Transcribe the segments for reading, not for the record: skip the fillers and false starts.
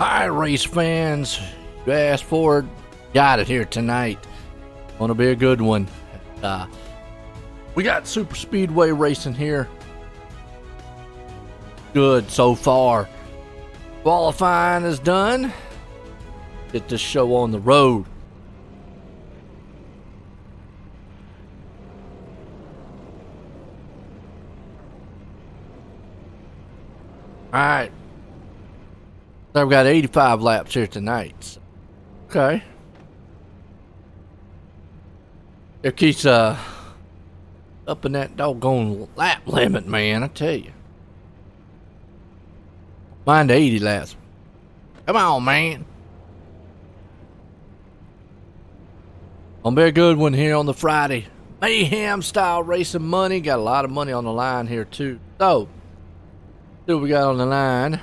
Hi, race fans. You asked for it, got it here tonight. Gonna be a good one. We got SuperSpeedway racing here. Good so far. Qualifying is done. Get this show on the road. All right. So I've got 85 laps here tonight. Okay. It keeps up in that doggone lap limit, man, I tell you. Mind the 80 laps. Come on, man. Gonna be a good one here on the Friday. Mayhem style racing money. Got a lot of money on the line here too. So, see what we got on the line.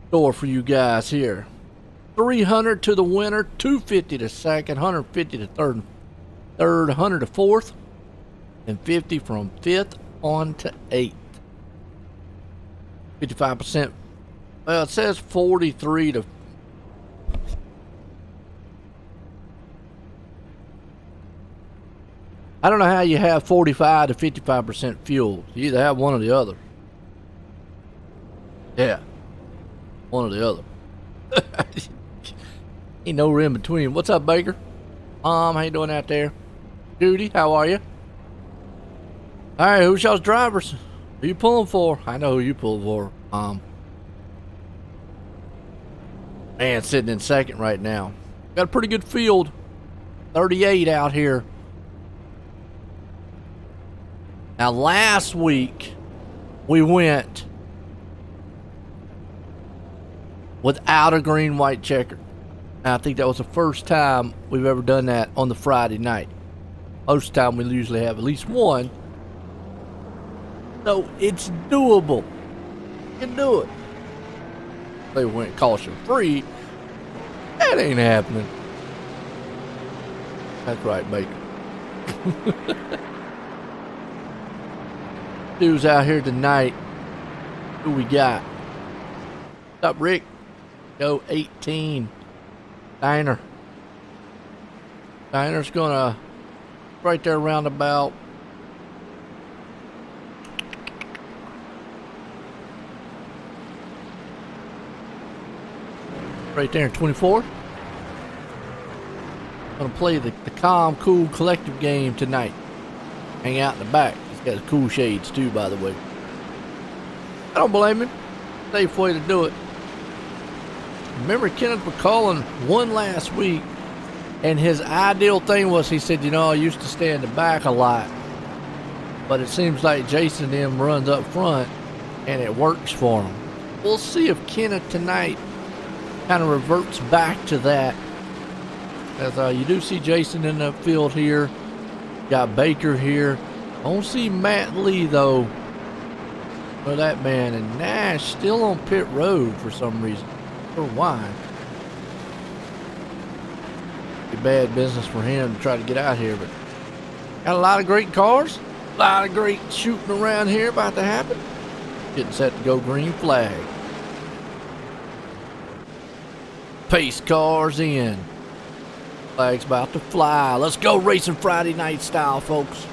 Store for you guys here. 300 to the winner, 250 to second, 150 to third, 100 to fourth, and 50 from fifth on to eighth. 55%. Well, it says 43 to. I don't know how you have 45 to 55% fuel. You either have one or the other. Yeah. One or the other. Ain't no in between. What's up, Baker? How you doing out there? Judy, how are you? Alright, who's y'all's drivers? Who you pulling for? I know who you pull for. Man, sitting in second right now. Got a pretty good field. 38 out here. Now last week we went without a green white checker. Now, I think that was the first time we've ever done that on the Friday night. Most of the time we usually have at least one. So it's doable. You can do it. They went caution free. That ain't happening. That's right, Baker. Dudes out here tonight. Who we got? What's up, Rick? Go 18. Diner. Diner's gonna right there around about right there in 24. Gonna play the calm, cool, collective game tonight. Hang out in the back. He's got his cool shades too, by the way. I don't blame him. Safe way to do it. Remember, Kenneth McCullen won last week, and his ideal thing was, he said, you know, I used to stay in the back a lot, but it seems like Jason and him runs up front, and it works for him. We'll see if Kenneth tonight kind of reverts back to that, as you do see Jason in the field here. Got Baker here. I don't see Matt Lee, though, or that man, and Nash still on pit road for some reason. For why? Be bad business for him to try to get out here, but got a lot of great cars, a lot of great shooting around here about to happen. Getting set to go green flag. Pace cars in. Flag's about to fly. Let's go racing Friday night style, folks.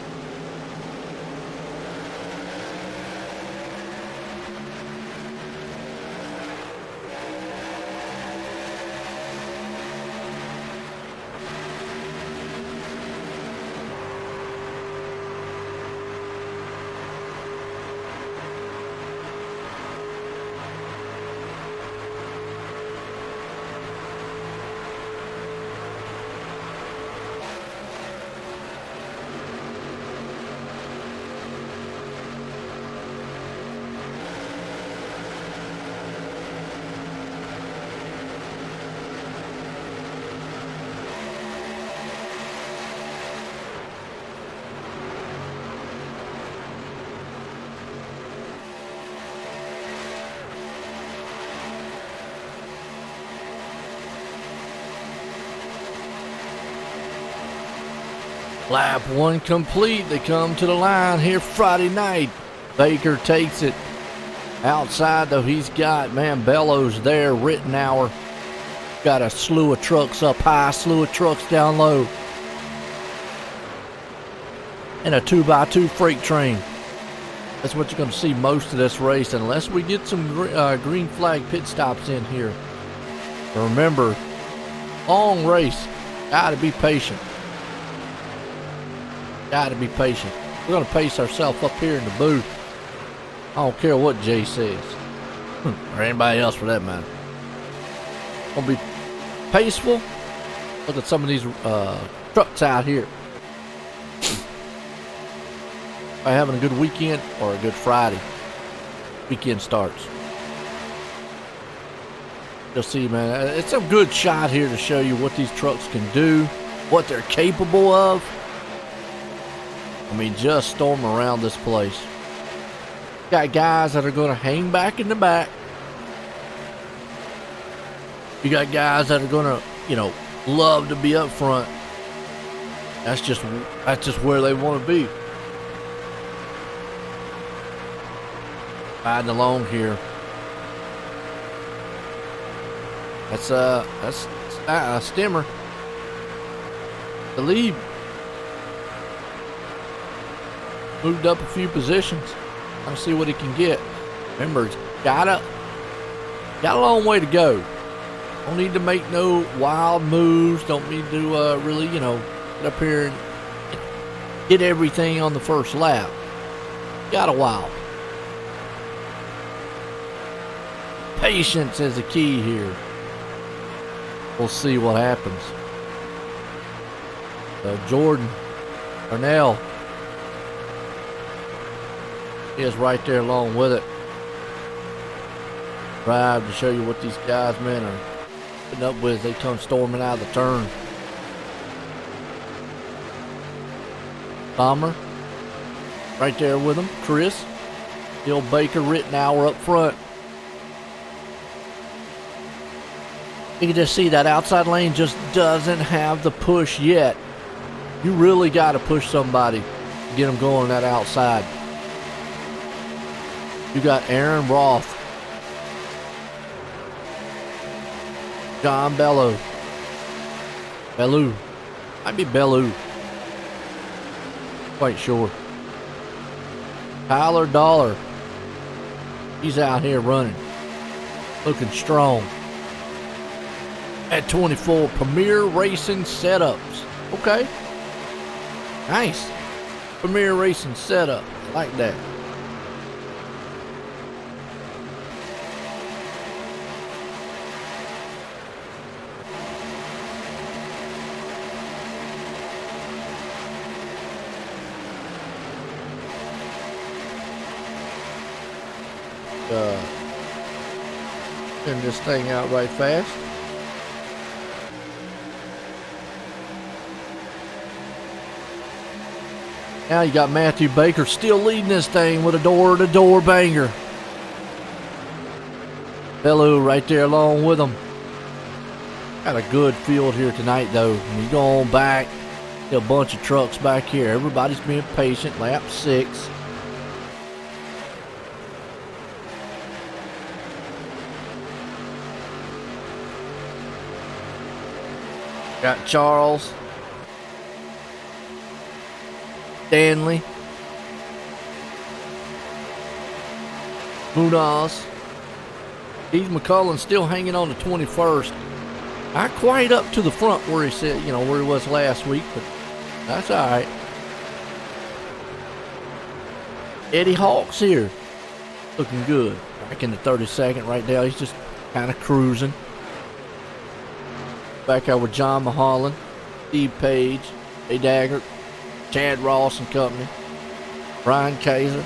Lap one complete. They come to the line here Friday night. Baker takes it. Outside, though, he's got, man, Bellows there, Rittenhour. Got a slew of trucks up high, slew of trucks down low. And a 2x2 freight train. That's what you're going to see most of this race, unless we get some green flag pit stops in here. But remember, long race, got to be patient. Got to be patient. We're going to pace ourselves up here in the booth. I don't care what Jay says, or anybody else for that matter. Gonna be paceful. Look at some of these trucks out here. By having a good weekend or a good Friday. Weekend starts. You'll see, man. It's a good shot here to show you what these trucks can do, what they're capable of. I mean, just storm around this place. Got guys that are going to hang back in the back. You got guys that are going to, you know, love to be up front. That's just where they want to be. Riding along here. That's a Stemmer. The lead moved up a few positions. I'll see what he can get. Remember, he's got a long way to go. Don't need to make no wild moves. Don't need to really, you know, get up here and get everything on the first lap. Got a while. Patience is the key here. We'll see what happens. Jordan Arnell is right there along with it. Drive to show you what these guys, man, are putting up with as they come storming out of the turn. Bomber right there with them. Chris, Bill Baker, Rittenhour up front. You can just see that outside lane just doesn't have the push yet. You really got to push somebody to get them going that outside. You got Aaron Roth, John Bellew, might be Bellew, quite sure. Tyler Dollar, he's out here running, looking strong. At 24, Premier Racing Setups. Okay, nice. Premier Racing Setup, I like that. Turn this thing out right fast. Now you got Matthew Baker still leading this thing with a door-to-door banger. Bellew right there along with him. Got a good field here tonight, though. When you go on back, a bunch of trucks back here. Everybody's being patient. Lap 6. Got Charles, Stanley, Munoz. Steve McCullen still hanging on to 21st. Not quite up to the front where he said, you know, where he was last week, but that's all right. Eddie Hawks here, looking good. Back in the 32nd right now. He's just kind of cruising. Back out with John Mulholland, Steve Page, A. Daggert, Chad Ross and company, Brian Kaiser,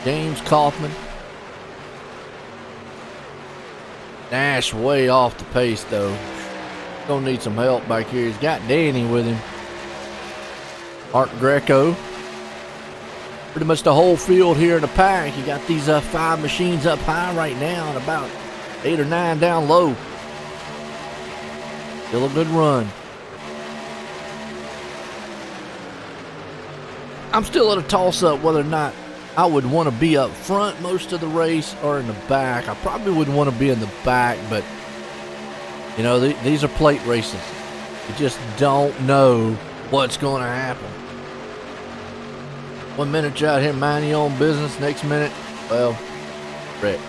James Kaufman. Nash way off the pace though. Gonna need some help back here. He's got Danny with him. Mark Greco. Pretty much the whole field here in the pack. You got these 5 machines up high right now and about 8 or 9 down low. Still a good run. I'm still at a toss-up whether or not I would want to be up front most of the race or in the back. I probably wouldn't want to be in the back, but you know, these are plate races. You just don't know what's going to happen. 1 minute you're out here minding your own business, next minute, well, wreck.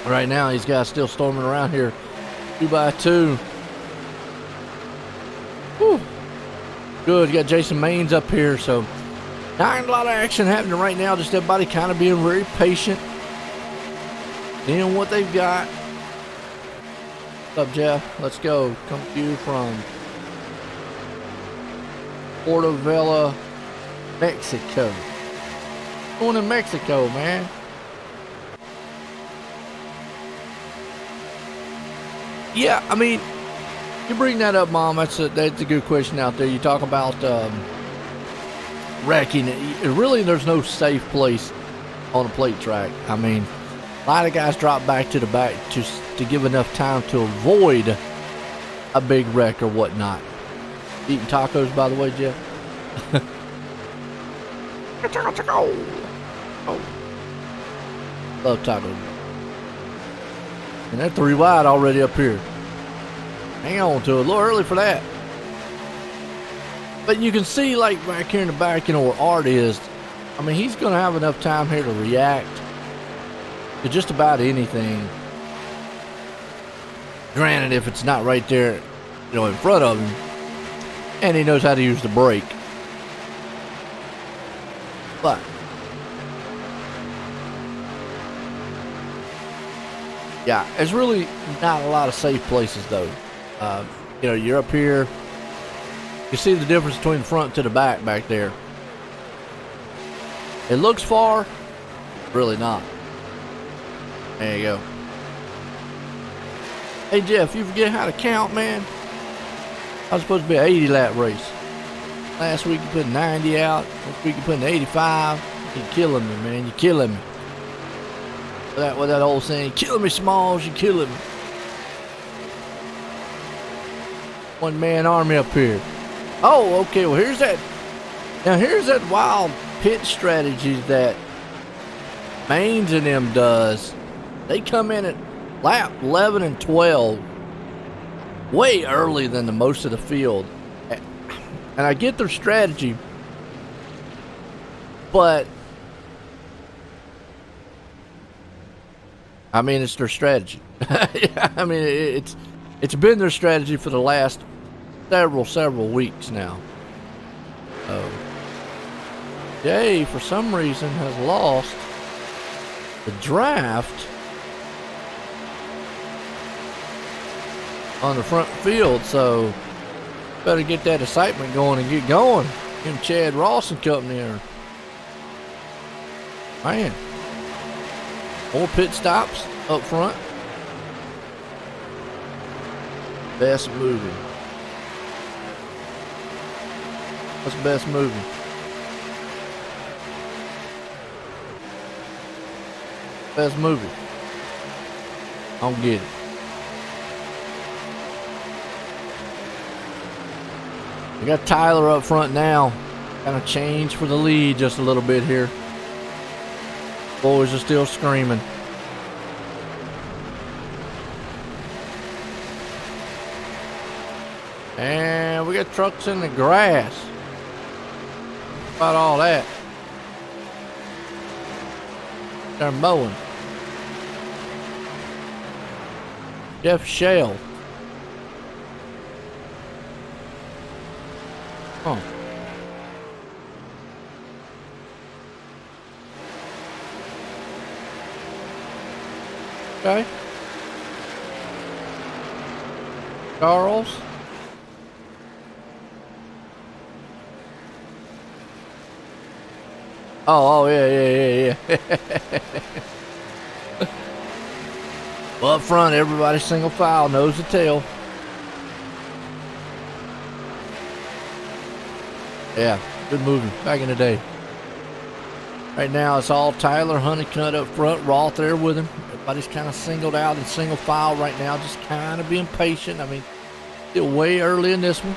Right now, these guys still storming around here, 2 by 2. Whew. Good, you got Jason Maines up here, so not a lot of action happening right now. Just everybody kind of being very patient, seeing what they've got. What's up, Jeff? Let's go. Come to you from Portobello, Mexico. What's going on in Mexico, man? Yeah, I mean, you bring that up, Mom. That's a good question out there. You talk about wrecking. Really, there's no safe place on a plate track. I mean, a lot of guys drop back to the back to give enough time to avoid a big wreck or whatnot. Eating tacos, by the way, Jeff. Oh. Love tacos. And they're 3 wide already up here. Hang on to it. A little early for that. But you can see, like, back here in the back, you know, where Art is. I mean, he's going to have enough time here to react to just about anything. Granted, if it's not right there, you know, in front of him. And he knows how to use the brake. But yeah, there's really not a lot of safe places, though. You know, you're up here. You see the difference between the front to the back there. It looks far, really not. There you go. Hey, Jeff, you forget how to count, man? I was supposed to be an 80 lap race. Last week you put 90 out. This week you put 85. You're killing me, man. You're killing me. What that old saying, killing me, Smalls, you're killing me. One man army up here. Oh, okay, well here's that. Now here's that wild pit strategy that Maines and them does. They come in at lap 11 and 12 way early than the most of the field. And I get their strategy, but I mean, it's their strategy. I mean, it's been their strategy for the last several weeks now. Jay, for some reason, has lost the draft on the front field, so better get that excitement going and get going. Him, Chad Ross and company are, man, more pit stops up front. Best movie. What's best movie? Best movie. I don't get it. We got Tyler up front now. Kind of changed for the lead just a little bit here. Boys are still screaming. And we got trucks in the grass. How about all that? They're mowing. Jeff Shale. Huh. Okay. Charles. Oh, yeah. Well, up front, everybody single file, nose to tail. Yeah, good movie back in the day. Right now, it's all Tyler Honeycutt up front, Roth there with him. Everybody's kind of singled out in single file right now, just kind of being patient. I mean, still way early in this one.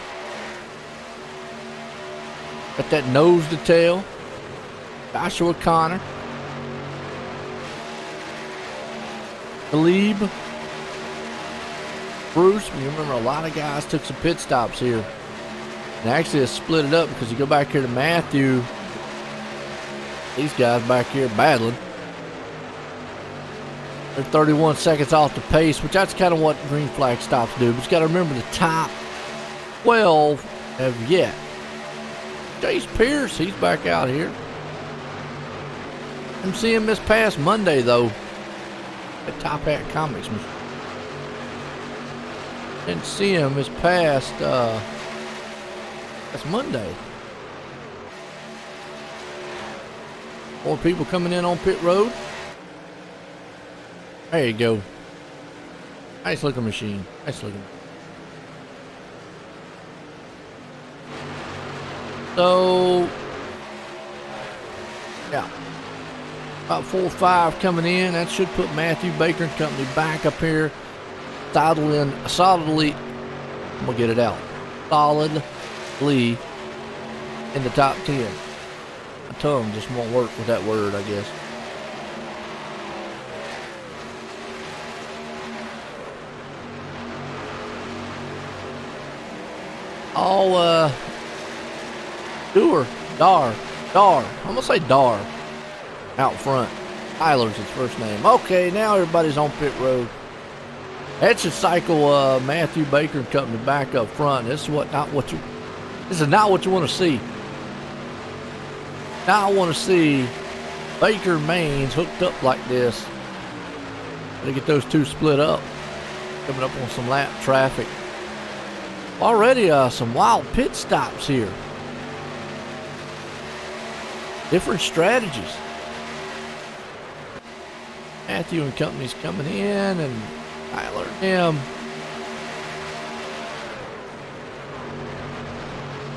Got that nose to tail. Joshua Connor. Talib. Bruce. You remember a lot of guys took some pit stops here. And actually, it's split it up because you go back here to Matthew. These guys back here battling. They're 31 seconds off the pace, which that's kind of what green flag stops do. But you got to remember the top 12 have yet. Chase Pierce, he's back out here. I'm seeing him this past Monday, though, at Top Hat Comics. Didn't see him this past, that's Monday. More people coming in on pit road. There you go. Nice looking machine. Nice looking. So, yeah. About 4 or 5 coming in. That should put Matthew Baker and company back up here. Solidly, I'm going to get it out. Solidly in the top 10. My tongue just won't work with that word, I guess. All, Dar. I'm going to say Dar. Out front. Tyler's his first name. Okay, now everybody's on pit road. That should cycle Matthew Baker and company back up front. This is not what you want to see. Now I want to see Baker Mains hooked up like this. Gotta get those two split up. Coming up on some lap traffic. Already some wild pit stops here. Different strategies. Matthew and company's coming in, and Tyler and him.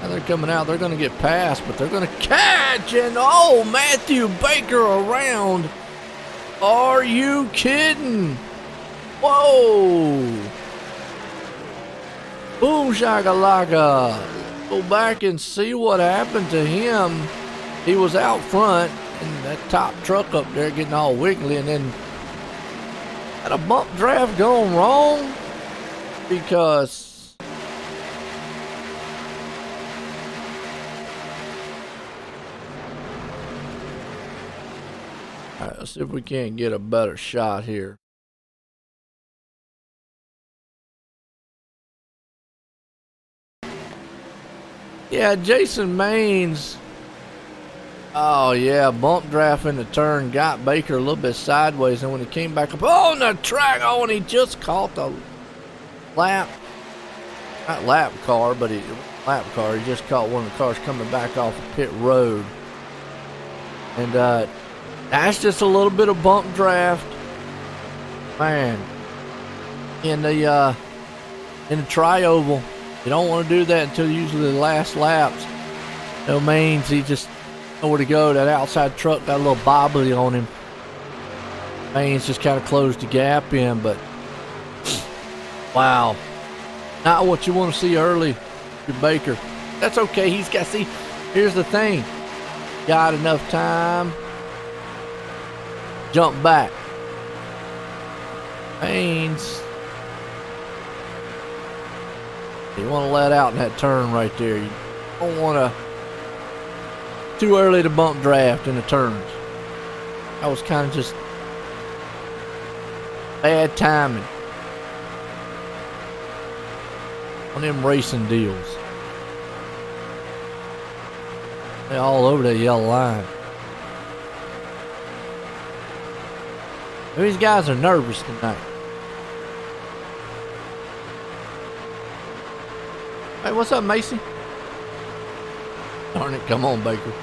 Now they're coming out. They're going to get past, but they're going to catch. And oh, Matthew Baker around. Are you kidding? Whoa. Boom shakalaka. Go back and see what happened to him. He was out front and that top truck up there getting all wiggly, and then had a bump draft going wrong because all right, let's see if we can't get a better shot here. Yeah, Jason Maines. Oh, yeah, bump draft in the turn, got Baker a little bit sideways, and when he came back up on the track, oh, and he just caught the lap car, he just caught one of the cars coming back off of pit road. And that's just a little bit of bump draft. Man, in the tri-oval, you don't want to do that until usually the last laps. No Maines, he just nowhere to go. That outside truck got a little bobbly on him. Maines just kind of closed the gap in, but wow, not what you want to see early to Baker. That's okay. He's got, see, here's the thing. Got enough time. Jump back. Maines, you want to let out in that turn right there. You don't want to too early to bump draft in the turns. That was kind of just bad timing on them racing deals. They're all over that yellow line. These guys are nervous tonight. Hey, what's up, Macy? Darn it, come on, Baker.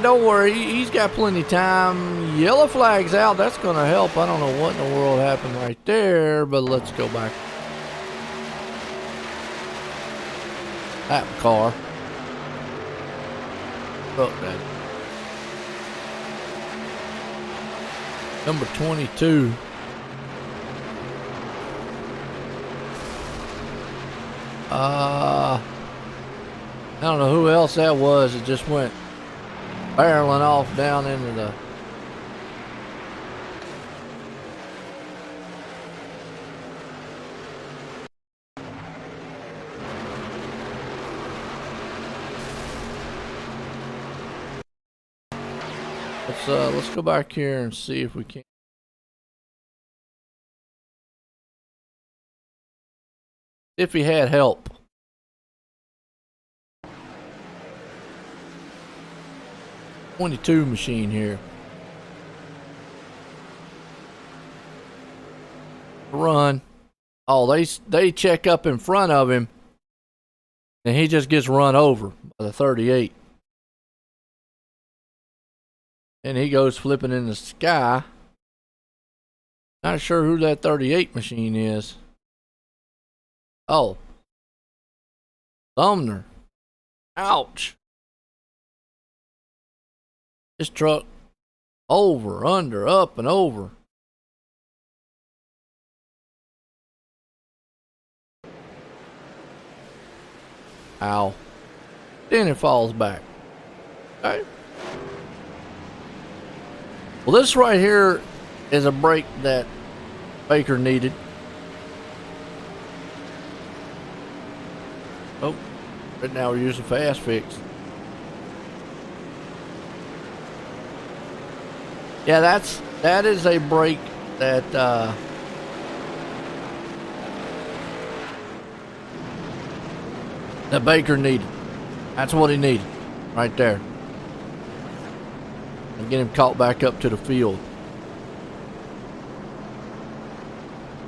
don't worry. He's got plenty of time. Yellow flag's out. That's going to help. I don't know what in the world happened right there, but let's go back. That car. Look, that. Number 22. I don't know who else that was. It just went barreling off down into the. Let's go back here and see if we can. If he had help. .22 machine here. Run. Oh, they check up in front of him, and he just gets run over by the 38. And he goes flipping in the sky. Not sure who that 38 machine is. Oh. Sumner. Ouch. This truck over, under, up, and over. Ow. Then it falls back. Okay. Well, this right here is a brake that Baker needed. Oh, right now we're using fast fix. Yeah, that is a brake that that Baker needed. That's what he needed, right there. And get him caught back up to the field.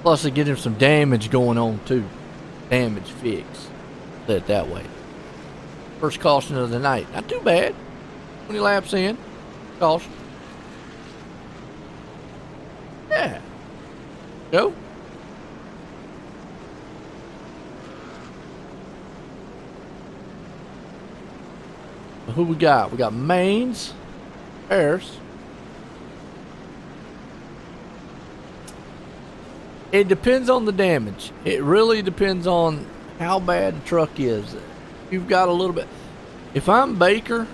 Plus, to get him some damage going on too. Damage fix. Say it that way. First caution of the night. Not too bad. 20 laps in. Caution. Yeah. Go. Who we got? We got Mains. Paris. It depends on the damage. It really depends on how bad the truck is. You've got a little bit. If I'm Baker,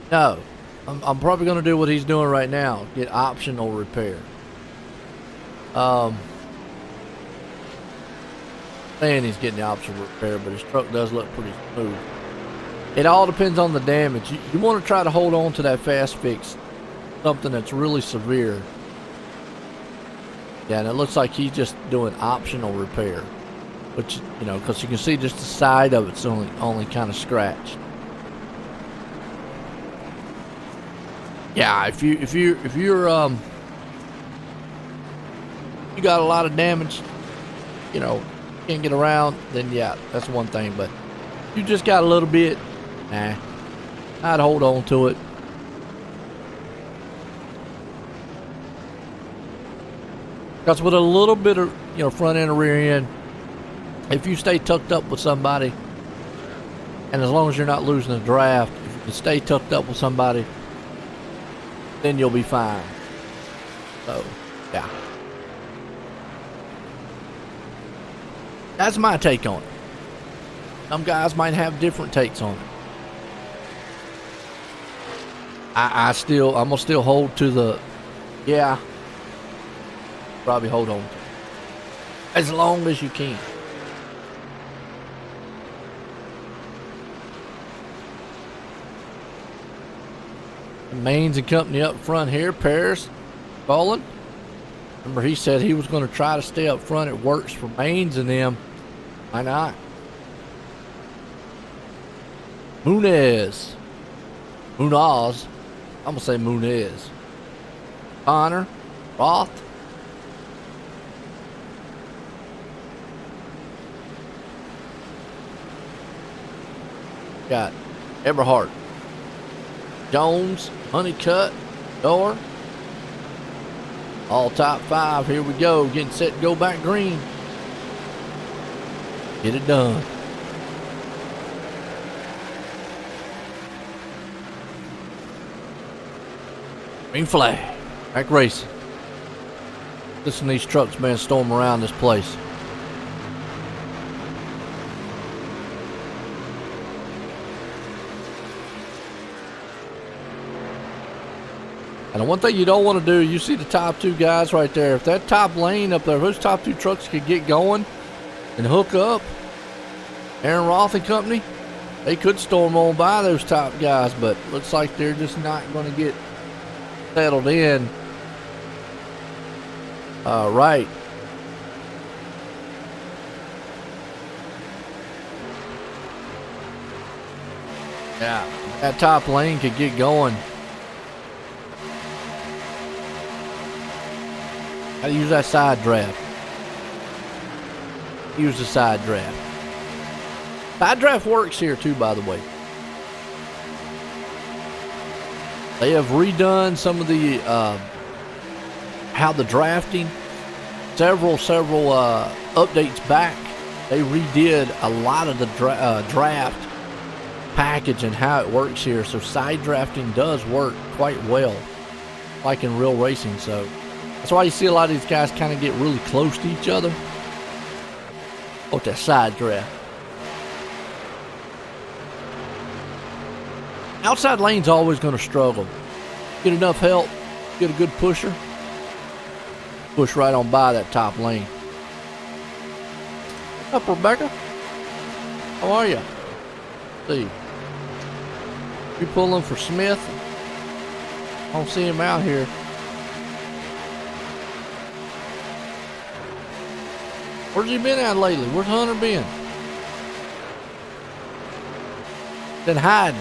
no. I'm probably going to do what he's doing right now. Get optional repair. Saying he's getting the optional repair, but his truck does look pretty smooth. It all depends on the damage. You want to try to hold on to that fast fix. Something that's really severe. Yeah, and it looks like he's just doing optional repair. Which, you know, because you can see just the side of it's only kind of scratched. Yeah, if you're you got a lot of damage, you know, can't get around, then yeah, that's one thing. But you just got a little bit, nah, I'd hold on to it. Because with a little bit of, you know, front end or rear end, if you stay tucked up with somebody, and as long as you're not losing a draft, if you can stay tucked up with somebody, then you'll be fine. So, yeah. That's my take on it. Some guys might have different takes on it. I'm gonna still hold to the, yeah. Probably hold on to it. As long as you can. Mains and company up front here. Paris falling. Remember, he said he was going to try to stay up front. It works for Mains and them. Why not? Munez. I'm going to say Munez. Connor. Roth. Got Eberhardt. Jones, Honeycutt, Door. All top 5. Here we go. Getting set to go back green. Get it done. Green flag. Back racing. Listen to these trucks, man, storm around this place. And the one thing you don't want to do, you see the top 2 guys right there. If that top lane up there, if those top 2 trucks could get going and hook up, Aaron Roth and company, they could storm on by those top guys, but looks like they're just not going to get settled in. Right. Yeah, that top lane could get going. Gotta use that side draft. Use the side draft. Side draft works here too, by the way. They have redone some of the how the drafting. Several updates back. They redid a lot of the draft package and how it works here. So side drafting does work quite well, like in real racing. So that's why you see a lot of these guys kind of get really close to each other. Oh, that side draft. Outside lane's always going to struggle. Get enough help, get a good pusher, push right on by that top lane. What's up, Rebecca? How are you? See, you pulling for Smith? I don't see him out here. Where's he been at lately? Where's Hunter been? Been hiding.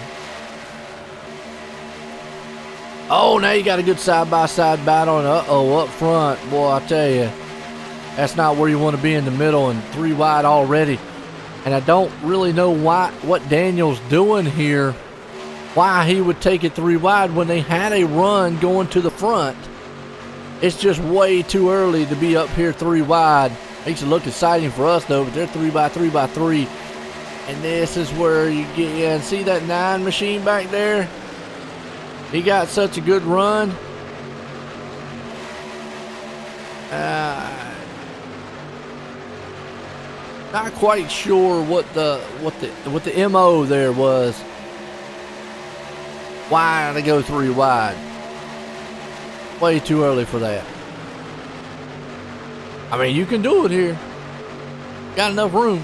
Oh, now you got a good side-by-side battle, and uh-oh, up front. Boy, I tell you, that's not where you want to be in the middle, and 3 wide already. And I don't really know what Daniel's doing here, why he would take it 3 wide when they had a run going to the front. It's just way too early to be up here 3 wide. Makes it look exciting for us, though, but they're 3x3x3. And this is where you get in. See that 9 machine back there? He got such a good run. Not quite sure what the MO there was. Why to go 3 wide? Way too early for that. I mean, you can do it here. Got enough room.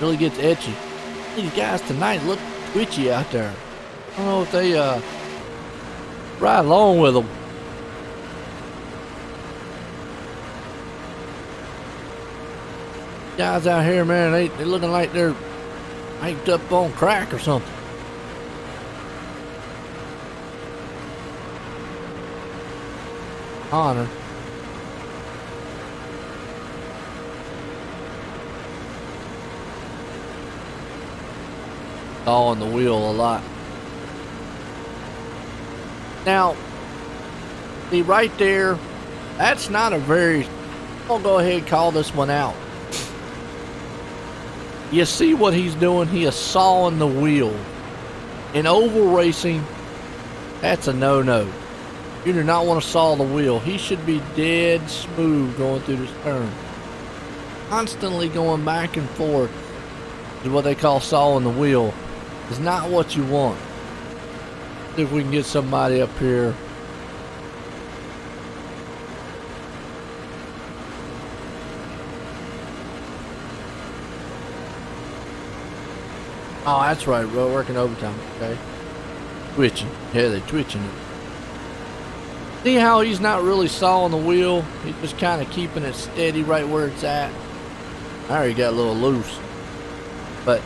Really gets etchy. These guys tonight look twitchy out there. I don't know if they ride along with them. Guys out here, man, they looking like they're hyped up on crack or something. Honor. All on the wheel a lot. Now, see right there, that's not a very, I'll go ahead and call this one out. You see what he's doing? He is sawing the wheel. In oval racing, that's a no-no. You do not want to saw the wheel. He should be dead smooth going through this turn. Constantly going back and forth is what they call sawing the wheel. It's not what you want. See if we can get somebody up here. Oh, that's right. We're working overtime. Okay. Twitching. Yeah, they're twitching it. See how he's not really sawing the wheel? He's just kind of keeping it steady right where it's at. There, he got a little loose. But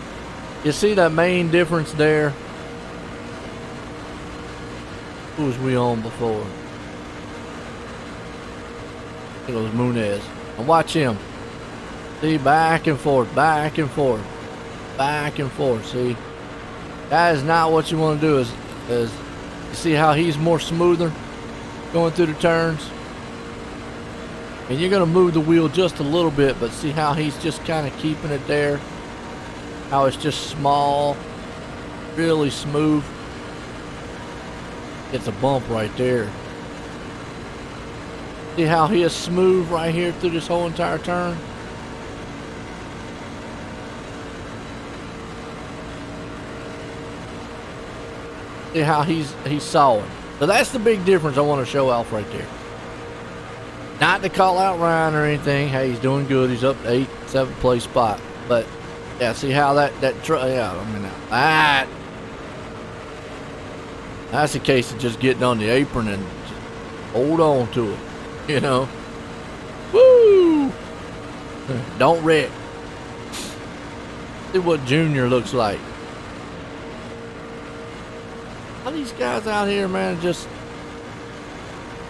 you see that main difference there? Who was we on before? I think it was Munez. And watch him. See, back and forth, back and forth, back and forth. See? That is not what you want to do. Is you see how he's more smoother going through the turns? And you're going to move the wheel just a little bit, but see how he's just kind of keeping it there? How it's just small, really smooth. It's a bump right there. See how he is smooth right here through this whole entire turn? See how he's solid. So that's the big difference I want to show off right there. Not to call out Ryan or anything. Hey, he's doing good. He's up to 8th, 7th place spot. But yeah, see how that's a case of just getting on the apron and just hold on to it, you know. Woo! Don't wreck. See what Junior looks like. All these guys out here, man, just,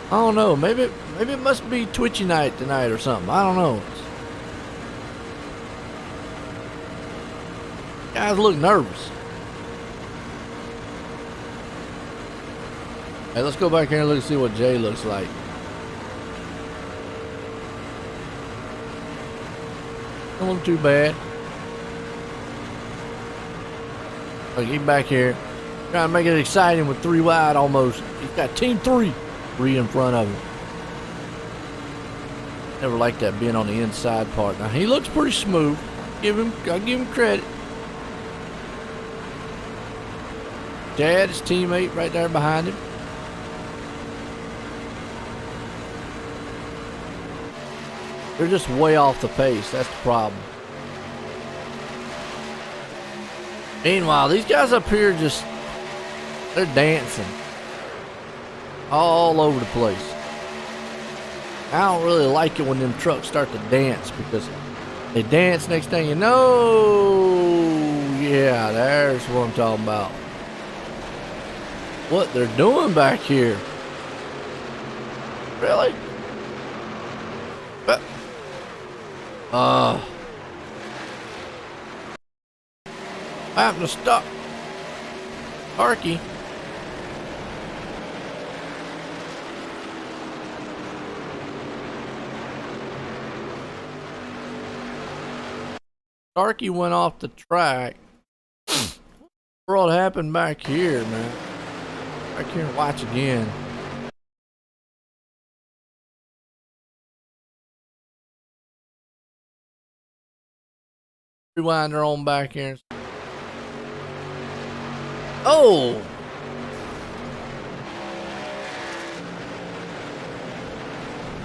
I don't know. Maybe it must be Twitchy night tonight or something. I don't know. Guys look nervous. Hey, let's go back here and look and see what Jay looks like. Don't look too bad. Look, he's back here. Trying to make it exciting with 3 wide almost. He's got team 3 in front of him. Never liked that being on the inside part. Now he looks pretty smooth. I'll give him credit. Dad, his teammate right there behind him. They're just way off the pace. That's the problem. Meanwhile, these guys up here just, they're dancing all over the place. I don't really like it when them trucks start to dance, because they dance, next thing you know, yeah, there's what I'm talking about. What they're doing back here. Really? But, what happened to stop? Arky. Starkey went off the track. What happened back here, man? Back here and watch again. Rewind her on back here. Oh!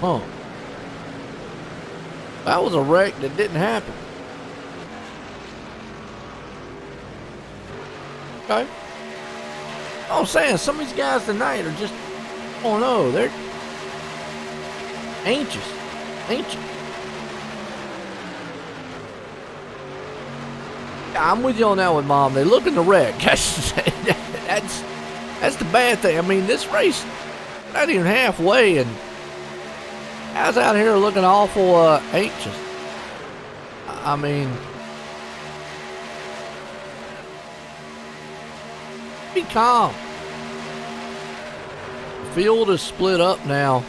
Huh. That was a wreck that didn't happen. Okay. I'm saying, some of these guys tonight are just, I don't know, they're anxious. I'm with you on that one, Mom. They look in the wreck. That's the bad thing. I mean, this race, not even halfway, and guys out here looking awful anxious. I mean, be calm. The field is split up now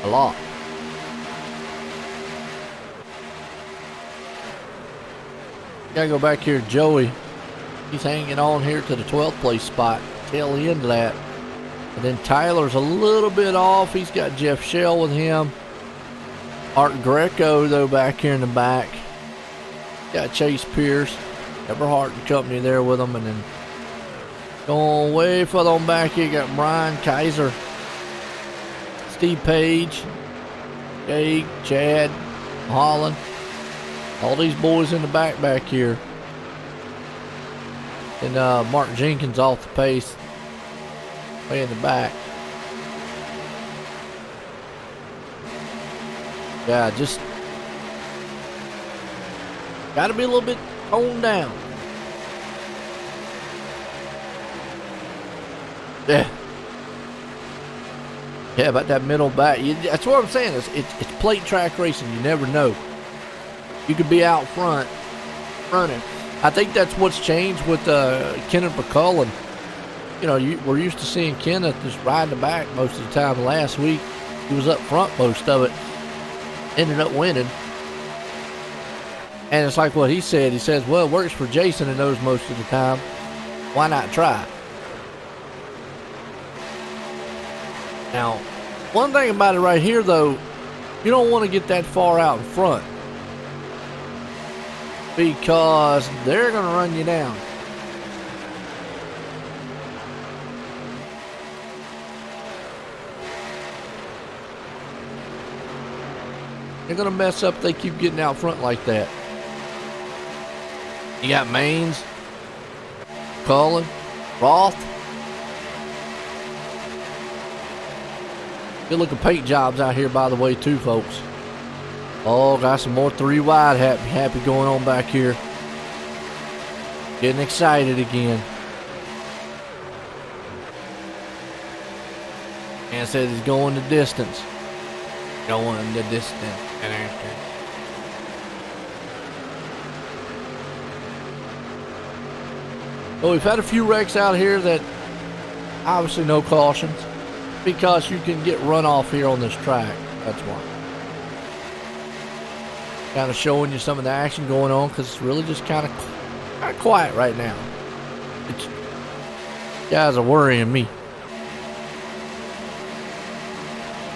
a lot. Gotta go back here, Joey. He's hanging on here to the 12th place spot, tail end of that. And then Tyler's a little bit off. He's got Jeff Shell with him. Art Greco, though, back here in the back. Got Chase Pierce, Eberhardt and company there with him. And then going way further on back here, you got Brian Kaiser, Steve Page, Jake, Chad, Holland. All these boys in the back here. And Mark Jenkins off the pace, way in the back. Yeah, just got to be a little bit toned down. Yeah. Yeah, about that middle back. That's what I'm saying. It's plate track racing. You never know. You could be out front, running, I think that's what's changed with Kenneth McCullen. You know, we're used to seeing Kenneth just ride the back most of the time. Last week, he was up front most of it. Ended up winning. And it's like what he said. He says, well, it works for Jason and those most of the time. Why not try? Now, one thing about it right here, though, you don't want to get that far out in front, because they're going to run you down. They're going to mess up if they keep getting out front like that. You got Maines, Cullen, Roth. Good looking paint jobs out here, by the way, too, folks. Oh, got some more 3 wide happy going on back here. Getting excited again. And says he's going the distance. Going the distance. Well, we've had a few wrecks out here that obviously no cautions, because you can get runoff here on this track. That's why. Kind of showing you some of the action going on, because it's really just kind of quiet right now. Guys are worrying me.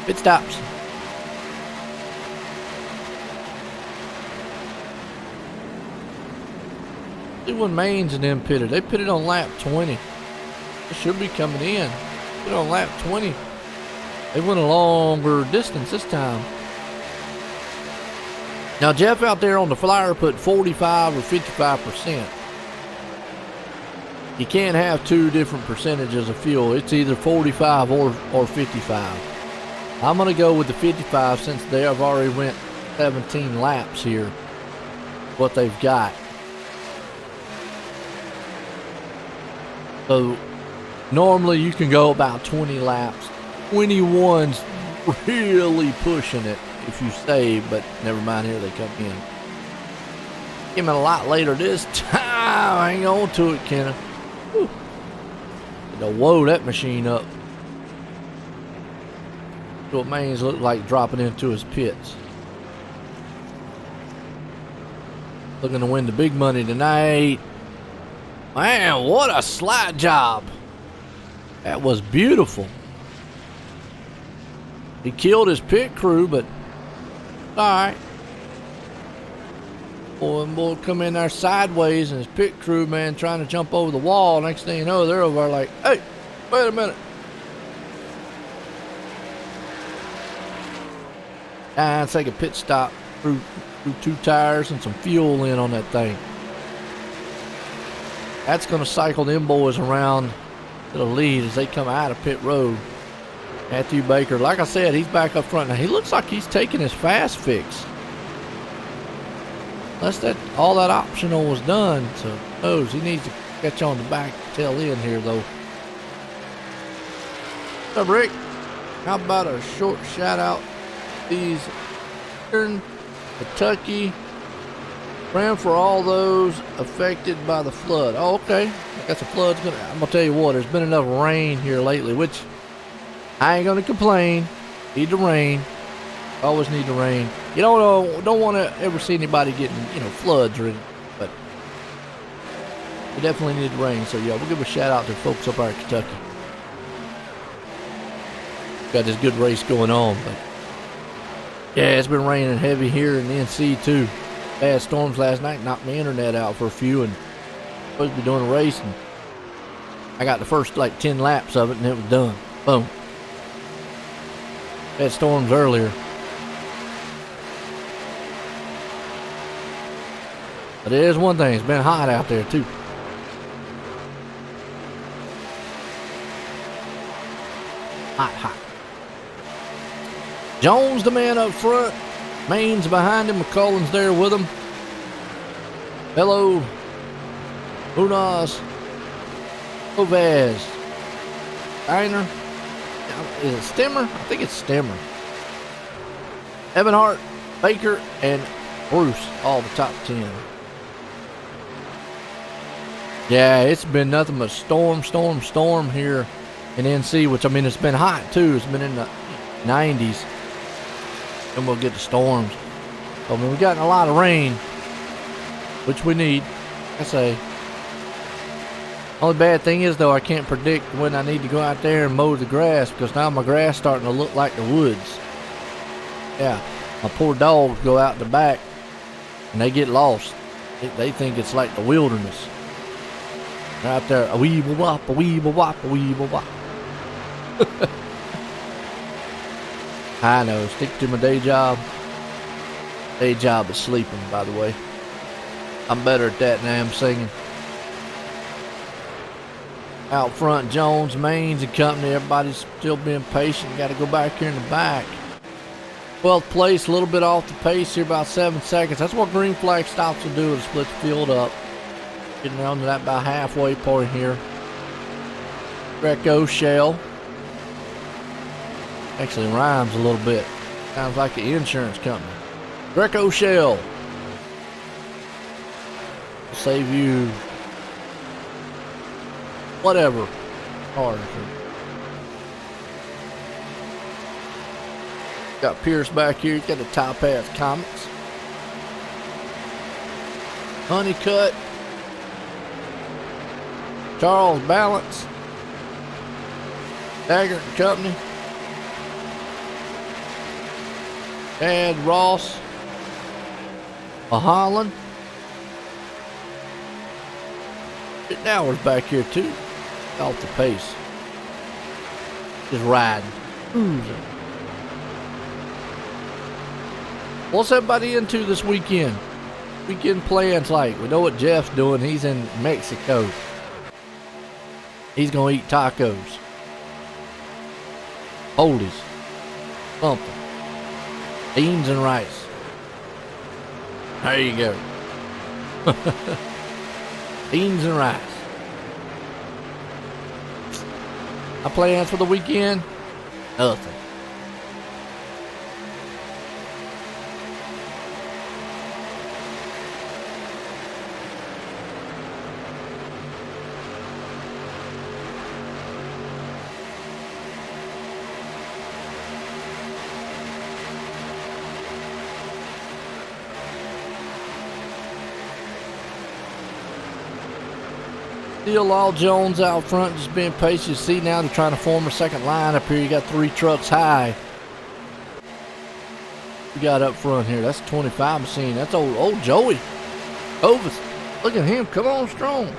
Pit stops. See when Maines and them pitted. They pitted on lap 20. They should be coming in. Put on lap 20. They went a longer distance this time. Now Jeff out there on the flyer put 45 or 55%. You can't have 2 different percentages of fuel. It's either 45 or 55. I'm going to go with the 55 since they have already went 17 laps here. What they've got. So normally you can go about 20 laps. 21's really pushing it if you stay, but never mind, here they come in. Came in a lot later this time. Hang on to it, Kenneth. Whew. Whoa, that machine up. That's what Maines looked like dropping into his pits. Looking to win the big money tonight. Man, what a slide job. That was beautiful. He killed his pit crew, but alright. Boy come in there sideways, and his pit crew, man, trying to jump over the wall. Next thing you know, they're over there like, hey, wait a minute. And take a pit stop, threw 2 tires and some fuel in on that thing. That's going to cycle them boys around to the lead as they come out of pit road. Matthew Baker, like I said, he's back up front. Now, he looks like he's taking his fast fix. Unless all that optional was done, so who knows? He needs to catch on the back tail end here, though. What's up, Rick? How about a short shout-out to these Eastern Kentucky, praying for all those affected by the flood. Oh, okay. I guess the flood's gonna. I'm gonna tell you what. There's been enough rain here lately, which I ain't gonna complain. Need the rain. Always need the rain. You don't want to ever see anybody getting floods or anything, but we definitely need the rain. So yeah, we'll give a shout out to folks up there in Kentucky. Got this good race going on, but yeah, it's been raining heavy here in NC too. Bad storms last night knocked my internet out for a few, and supposed to be doing a race, and I got the first like 10 laps of it, and it was done. Boom. Had storms earlier. But it is one thing, it's been hot out there too. Hot. Jones, the man up front. Maines behind him. McCullen's there with him. Hello. Unas. Ovaz. Steiner. Is it Stemmer? I think it's Stemmer. Evanhart, Baker, and Bruce, all the top 10. Yeah, it's been nothing but storm here in NC, which I mean, it's been hot too. It's been in the 90s. And we'll get the storms. I mean, we've gotten a lot of rain, which we need, I say. Only bad thing is, though, I can't predict when I need to go out there and mow the grass, because now my grass starting to look like the woods. Yeah, my poor dogs go out the back and they get lost. They think it's like the wilderness. They're out there, a weeble wop, a weeble wop, a weeble wop. I know, stick to my day job. Day job is sleeping, by the way. I'm better at that than I am singing. Out front, Jones, Maines and company, everybody's still being patient. Got to go back here in the back. 12th place, a little bit off the pace here, about 7 seconds. That's what green flag stops will do, to split the field up. Getting around to that about halfway point here. Greco Shell. Actually rhymes a little bit. Sounds like an insurance company. Greco Shell. Will save you whatever. Cars. Got Pierce back here. He's got the Top Hat Comics. Honeycutt. Charles Balance. Daggert and Company. Ed Ross. Holland. Now back here too. Off the pace. Just riding. Oozing. What's everybody into this weekend? Weekend plans like? We know what Jeff's doing. He's in Mexico. He's gonna eat tacos. Oldies. Something. Beans and rice. There you go. Beans and rice. My plans for the weekend? Nothing. Still all Jones out front, just being patient. See, now they're trying to form a second line up here. You got 3 trucks high. We got up front here. That's a 25 machine. That's old Joey Ovis. Look at him. Come on strong.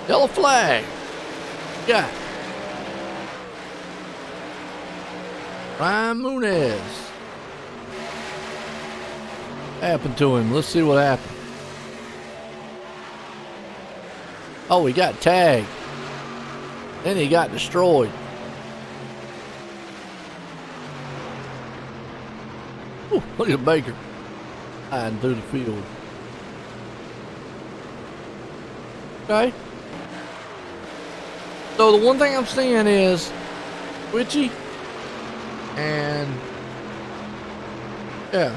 Yellow flag. Yeah. Ryan Munez. What happened to him? Let's see what happened. Oh, he got tagged. Then he got destroyed. Ooh, look at Baker. Hiding through the field. Okay. So the one thing I'm seeing is Witchy and yeah.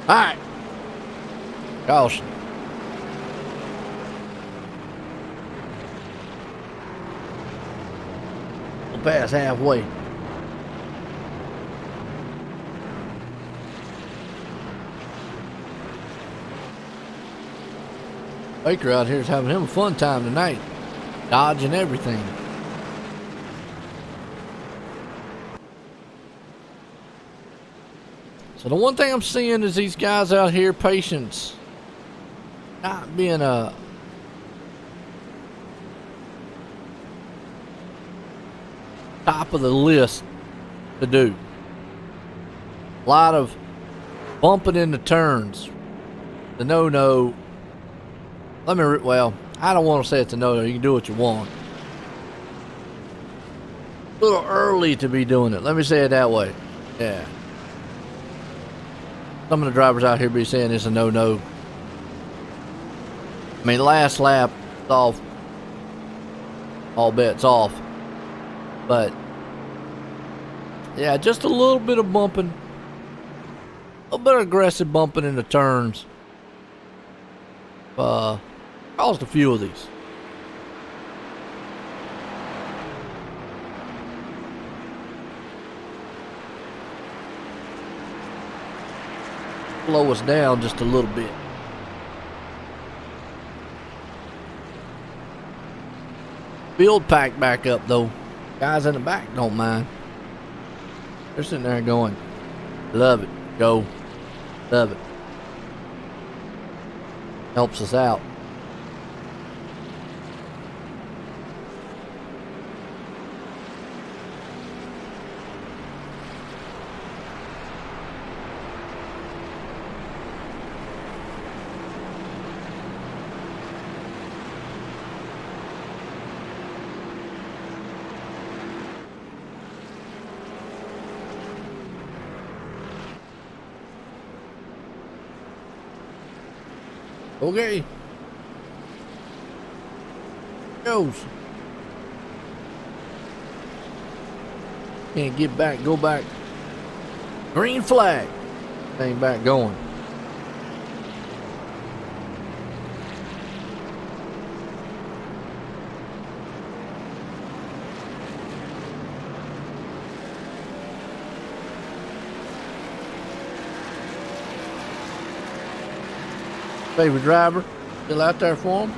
All right. Caution. We'll pass halfway. Baker out here is having him a fun time tonight. dodging everything. So the one thing I'm seeing is these guys out here, patience not being a top of the list to do. A lot of bumping into turns. The no-no. Well, I don't want to say it's a no-no. You can do what you want. A little early to be doing it. Let me say it that way. Yeah. Some of the drivers out here be saying it's a no-no. I mean, last lap, it's off. All bets off. But, yeah, just a little bit of bumping. A little bit of aggressive bumping in the turns. Caused a few of these. Slow us down just a little bit. Field pack back up though. Guys in the back don't mind. They're sitting there going, love it, go, love it. Helps us out. Okay. Goes. Can't get back, go back. Green flag. Ain't back going. Favorite driver still out there for him.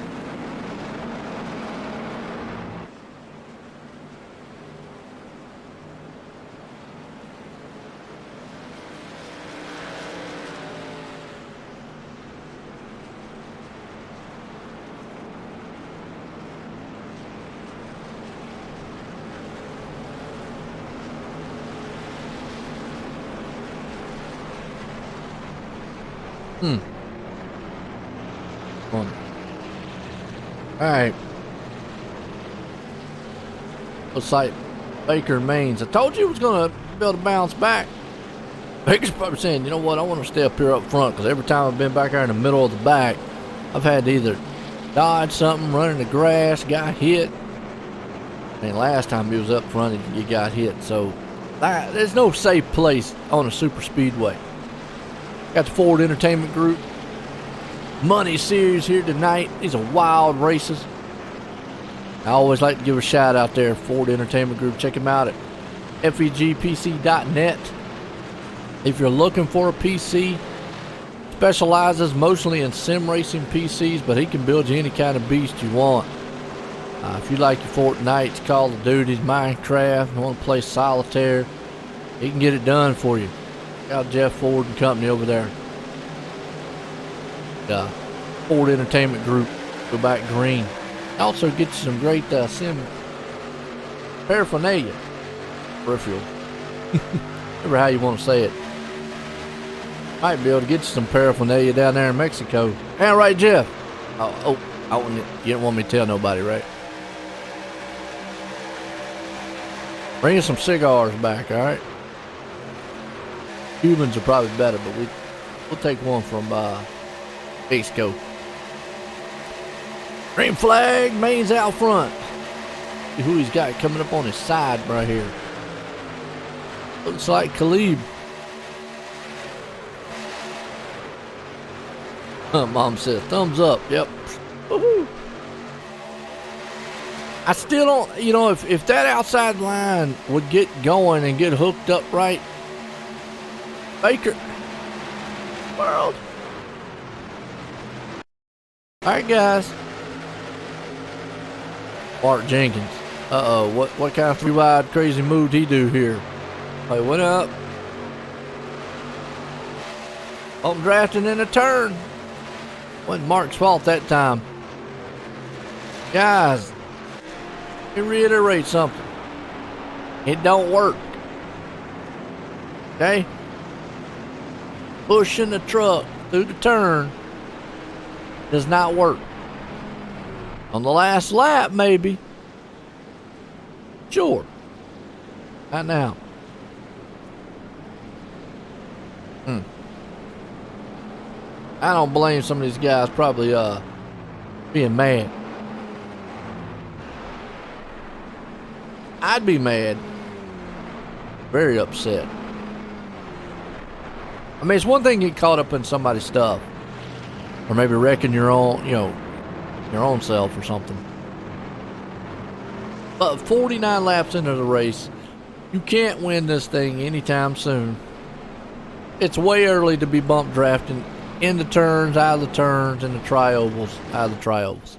Alright. Looks like Baker and Maines. I told you it was going to be able to bounce back. Baker's probably saying, you know what, I want to stay up here up front because every time I've been back there in the middle of the back, I've had to either dodge something, run in the grass, got hit. And last time he was up front, he got hit. So there's no safe place on a super speedway. Got the Ford Entertainment Group Money Series here tonight. These are wild races. I always like to give a shout out there, Ford Entertainment Group. Check them out at fegpc.net. If you're looking for a PC, specializes mostly in sim racing PCs, but he can build you any kind of beast you want. If you like your Fortnites, Call of Duties, Minecraft, you want to play solitaire, he can get it done for you. Got Jeff Ford and Company over there. Ford Entertainment Group, go back green. Also get you some great sim paraphernalia, peripheral, whatever how you want to say it. Might be able to get you some paraphernalia down there in Mexico. And right, Jeff. You didn't want me to tell nobody, right? Bring us some cigars back, all right? Cubans are probably better, but we'll take one from Mexico. Green flag, Maine's out front. See who he's got coming up on his side right here. Looks like Khalib. Mom says thumbs up. Yep. Woohoo. I still don't, if that outside line would get going and get hooked up right, Baker, world. All right, guys. Mark Jenkins. Uh-oh, what kind of three-wide crazy move did he do here? Hey, what up? Oh, drafting in a turn. Wasn't Mark's fault that time. Guys, let me reiterate something. It don't work. Okay? Pushing the truck through the turn does not work. On the last lap, maybe. Sure. Not now. I don't blame some of these guys probably being mad. I'd be mad. Very upset. I mean, it's one thing to get caught up in somebody's stuff. Or maybe wrecking your own, your own self or something. But 49 laps into the race, you can't win this thing anytime soon. It's way early to be bump drafting in the turns, out of the turns, in the tri-ovals, out of the tri-ovals.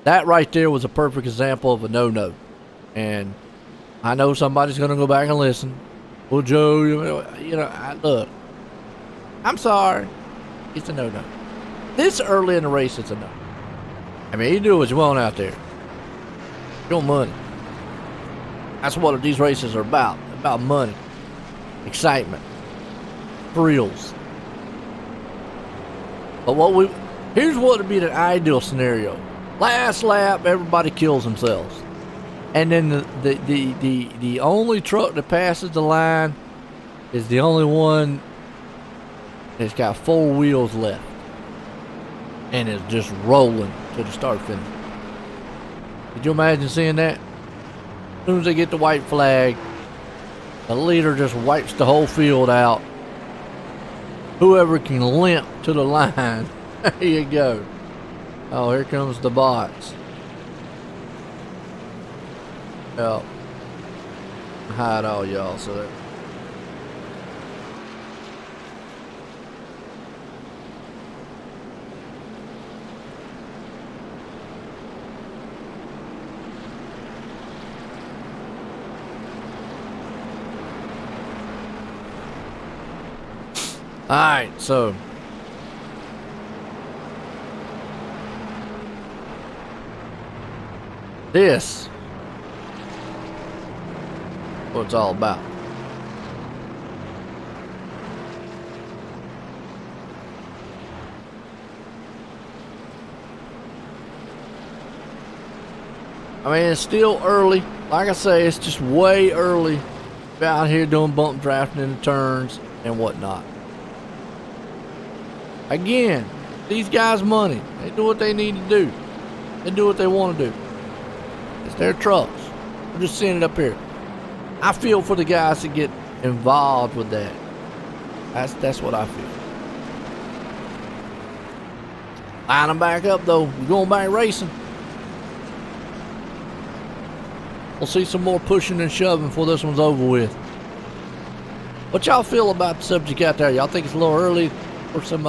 That right there was a perfect example of a no-no. And I know somebody's going to go back and listen. Well, Joe, look, I'm sorry. It's a no-no. This early in the race, it's a no. I mean, you do what you want out there. Your money. That's what these races are about. About money. Excitement. Thrills. But here's what would be the ideal scenario. Last lap, everybody kills themselves. And then the only truck that passes the line is the only one that's got 4 wheels left. And is just rolling to the start finish. Could you imagine seeing that? As soon as they get the white flag, the leader just wipes the whole field out. Whoever can limp to the line, there you go. Oh, here comes the box. Well, hide all y'all, so that. Alright, so this what it's all about. I mean, it's still early. Like I say, it's just way early out here doing bump drafting in the turns and whatnot. Again, these guys' money. They do what they need to do. They do what they want to do. It's their trucks. I'm just seeing it up here. I feel for the guys that get involved with that. That's what I feel. Line them back up, though. We're going back racing. We'll see some more pushing and shoving before this one's over with. What y'all feel about the subject out there? Y'all think it's a little early for some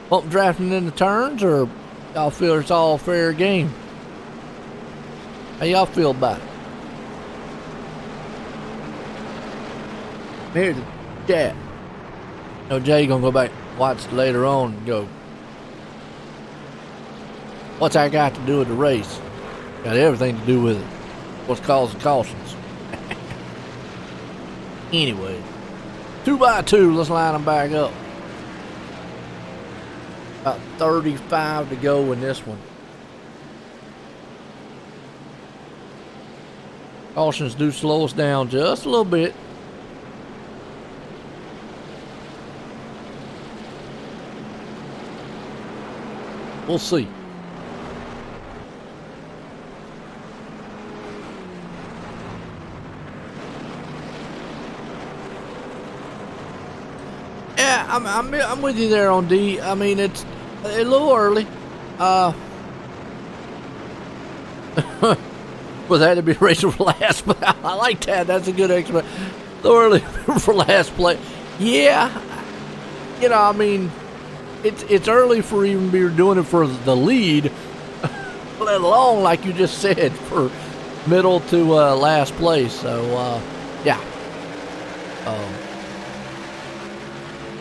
bump drafting in the turns, or y'all feel it's all fair game? How y'all feel about it? Here's the chat. No, Jay gonna go back and watch later on and go, what's that got to do with the race? Got everything to do with it. What's causing cautions? Anyway, 2x2, let's line them back up. About 35 to go in this one. Cautions do slow us down just a little bit. We'll see. Yeah, I'm with you there on D. I mean, it's a little early. Was that to be racing for last? But I like that. That's a good explanation. A little early for last play. Yeah, I mean, it's early for even be doing it for the lead. let alone, like you just said, for middle to last place. So, yeah.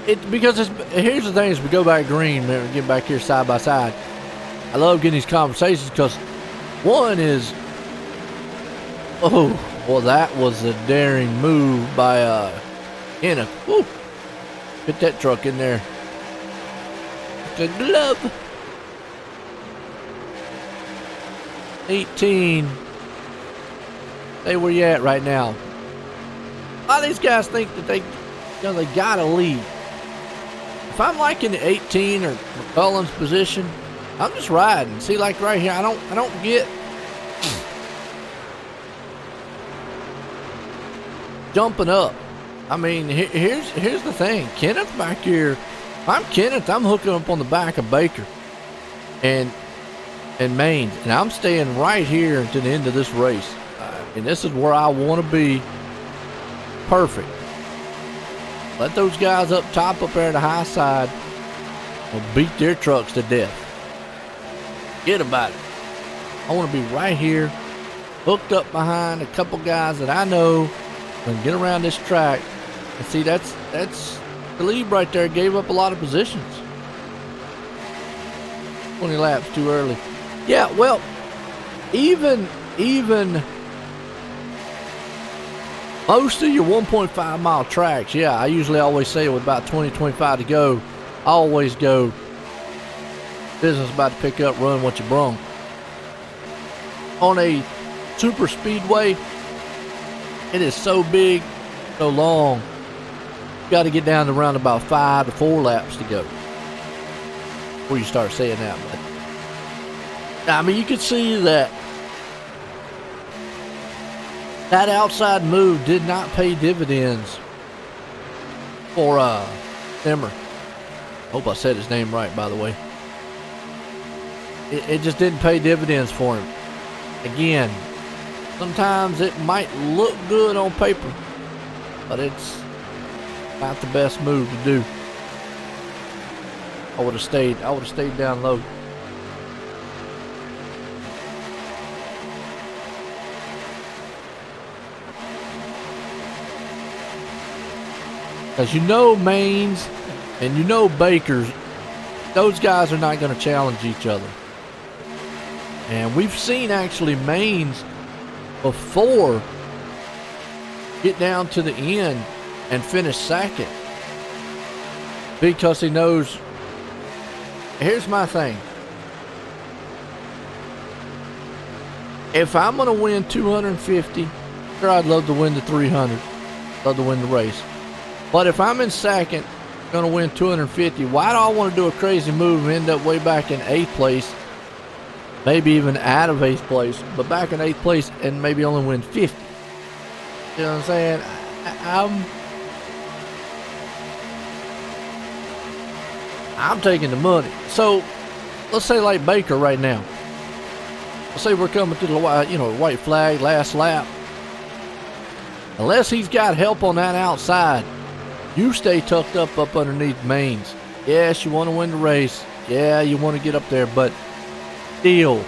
Here's the thing: as we go back green, man, get back here side by side. I love getting these conversations because one is, oh, well, that was a daring move by Anna. Woo! Get that truck in there. Good glove. 18. Hey, where you at right now? A lot of these guys think that they gotta lead. If I'm like in the 18 or McCullen's position, I'm just riding. See, like right here, I don't get jumping up. I mean, here's the thing. Kenneth back here. If I'm Kenneth, I'm hooking up on the back of Baker and Maines, and I'm staying right here to the end of this race. And this is where I want to be. Perfect. Let those guys up top, up there at the high side, will beat their trucks to death. Forget about it. I want to be right here, hooked up behind a couple guys that I know can get around this track. And see, that's the lead right there. Gave up a lot of positions. 20 laps too early. Yeah, well, even most of your 1.5 mile tracks, yeah, I usually always say with about 20-25 to go, I always go, business about to pick up, run what you brung. On a super speedway, it is so big, so long, you got to get down to around about 5 to 4 laps to go before you start saying that. But, I mean, you could see that outside move did not pay dividends for Zimmer. Hope I said his name right, by the way. It just didn't pay dividends for him. Again, sometimes it might look good on paper, but it's not the best move to do. I would have stayed down low. Because you know Maines and you know Baker's, those guys are not going to challenge each other. And we've seen actually Maines before get down to the end and finish second. Because he knows, here's my thing. If I'm going to win 250, sure, I'd love to win the 300. Love to win the race. But if I'm in second, going to win 250, why do I want to do a crazy move and end up way back in 8th place? Maybe even out of 8th place, but back in 8th place and maybe only win 50. You know what I'm saying? I'm taking the money. So let's say like Baker right now. Let's say we're coming to the white flag, last lap. Unless he's got help on that outside, you stay tucked up underneath Maines. Yes, you want to win the race. Yeah, you want to get up there, but still,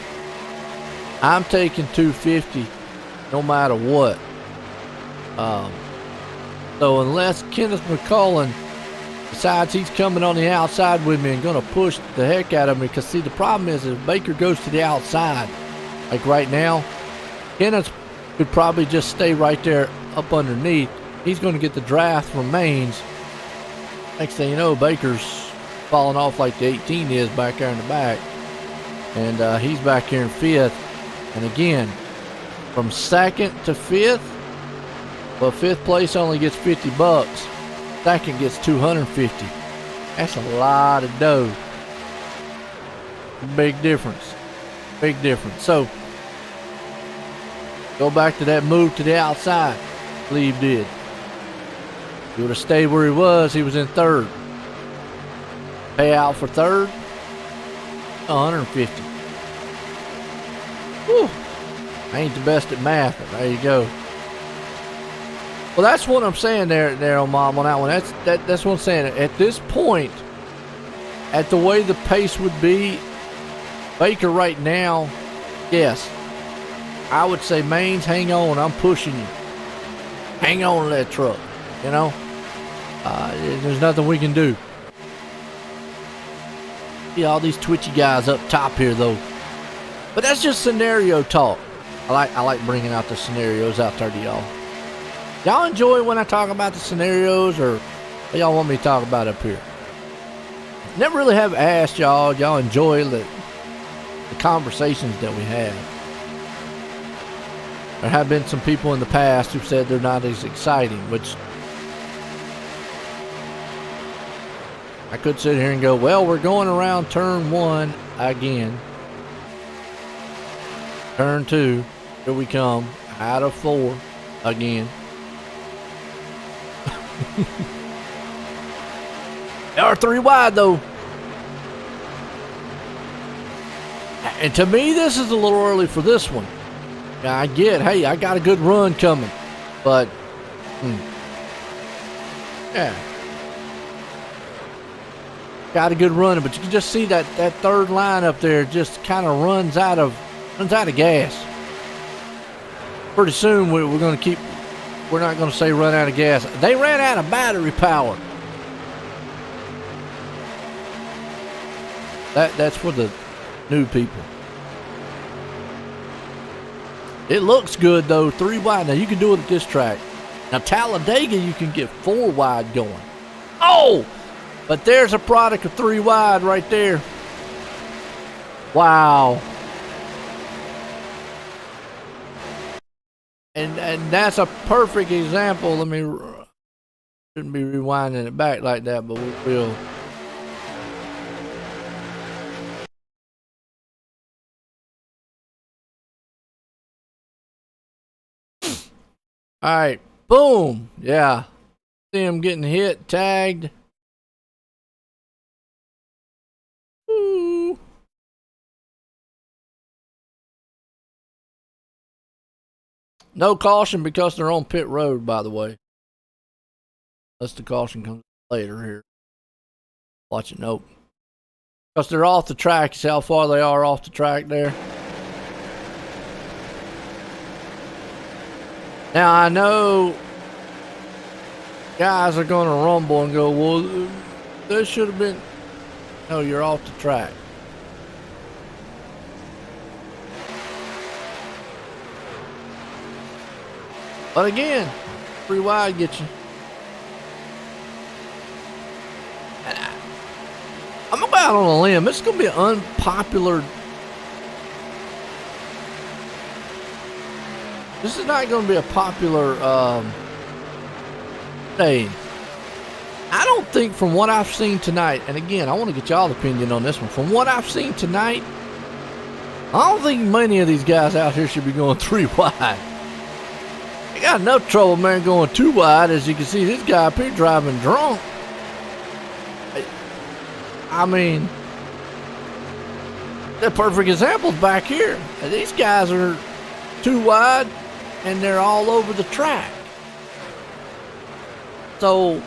I'm taking 250 no matter what. So unless Kenneth McCullen decides he's coming on the outside with me and going to push the heck out of me, because see, the problem is if Baker goes to the outside, like right now, Kenneth could probably just stay right there up underneath. He's going to get the draft from Maines. Next thing you know, Baker's falling off like the 18 is back there in the back. And he's back here in 5th. And again, from 2nd to 5th, well, 5th place only gets $50. 2nd gets $250. That's a lot of dough. Big difference. Big difference. So, go back to that move to the outside. Cleve did. He would have stayed where he was in 3rd. Payout for 3rd, 150. Whew. I ain't the best at math, but there you go. Well, that's what I'm saying there on Mom on that one. That's what I'm saying. At this point, at the way the pace would be, Baker right now yes, I would say mains, hang on. I'm pushing you. Hang on to that truck. You know, there's nothing we can do. See all these twitchy guys up top here, though. But that's just scenario talk. I like bringing out the scenarios out there to y'all. Y'all enjoy when I talk about the scenarios, or what y'all want me to talk about up here? Never really have asked y'all. Y'all enjoy the conversations that we have. There have been some people in the past who said they're not as exciting, which I could sit here and go, well, we're going around turn 1 again. Turn 2, here we come, out of 4 again. They are 3 wide though. And to me, this is a little early for this one. Now, I get, hey, I got a good run coming, but yeah, got a good run, but you can just see that third line up there just kind of runs out of gas. Pretty soon we're going to keep. We're not going to say run out of gas. They ran out of battery power. That's for the new people. It looks good though, 3 wide. Now you can do it at this track. Now Talladega, you can get 4 wide going. Oh, but there's a product of 3 wide right there. Wow. And that's a perfect example. Let me, shouldn't be rewinding it back like that, but we will. All right, boom. Yeah, see him getting hit, tagged. Ooh. No caution because they're on pit road, by the way. Unless the caution comes later here. Watch it, nope. Because they're off the track. You see how far they are off the track there? Now, I know guys are going to rumble and go, well, this should have been... No, you're off the track. But again, 3 wide gets you. I'm going to go out on a limb. It's going to be an unpopular... This is not going to be a popular day. I don't think, from what I've seen tonight, and again, I want to get y'all's opinion on this one. From what I've seen tonight, I don't think many of these guys out here should be going 3 wide. They got enough trouble, man, going 2 wide. As you can see, this guy up here driving drunk. I mean, the perfect example's back here. These guys are 2 wide. And they're all over the track. So,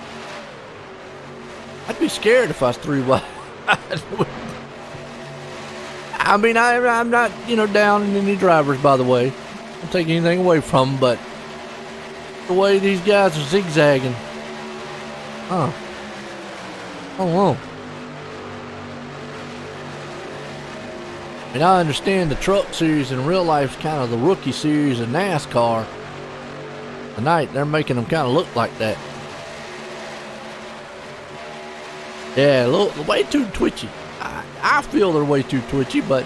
I'd be scared if I was 3 wide. I mean, I'm not, down in any drivers, by the way. Don't take anything away from them, but the way these guys are zigzagging. I don't know. And I understand the truck series in real life is kind of the rookie series of NASCAR. Tonight, they're making them kind of look like that. Yeah, a little, way too twitchy. I feel they're way too twitchy, but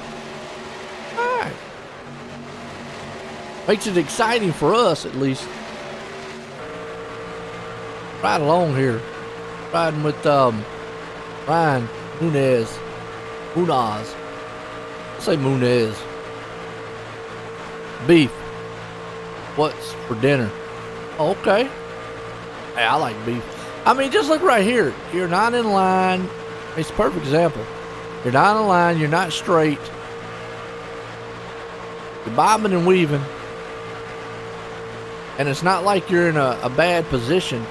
alright. Makes it exciting for us, at least. Right along here. Riding with Ryan Munez. Say Munez. Beef. What's for dinner? Oh, okay. Hey, I like beef. I mean, just look right here. You're not in line. It's a perfect example. You're not in line. You're not straight. You're bobbing and weaving. And it's not like you're in a bad position.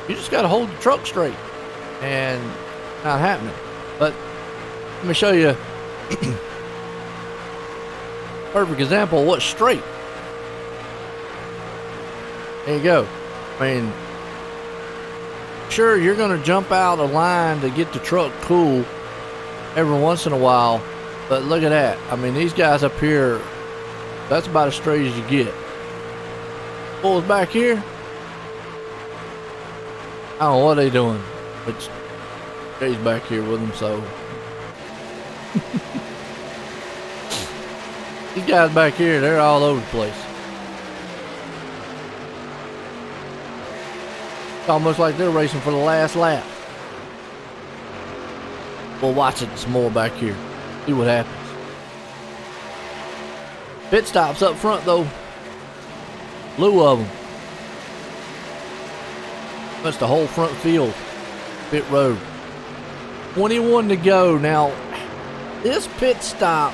You just got to hold the truck straight. And it's not happening. But let me show you. Perfect example of what's straight. There you go. I mean, sure, you're going to jump out a line to get the truck cool every once in a while, but look at that. I mean, these guys up here, that's about as straight as you get. Bulls back here, I don't know what they doing, but Jay's back here with them, so. These guys back here, they're all over the place. It's almost like they're racing for the last lap. We'll watch it some more back here. See what happens. Pit stops up front though. Blew of them. That's the whole front field. Pit road. 21 to go. Now, this pit stop.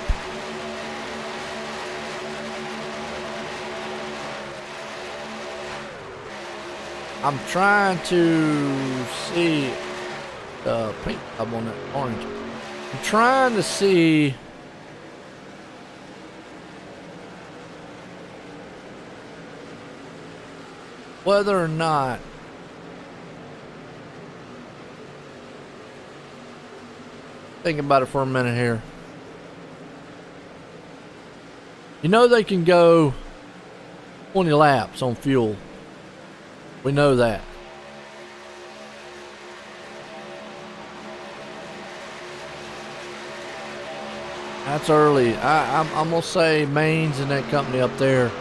I'm trying to see the paint job on that orange. I'm trying to see whether or not think about it for a minute here. You know they can go 20 laps on fuel. We know that. That's early. I'm gonna say Maines and that company up there,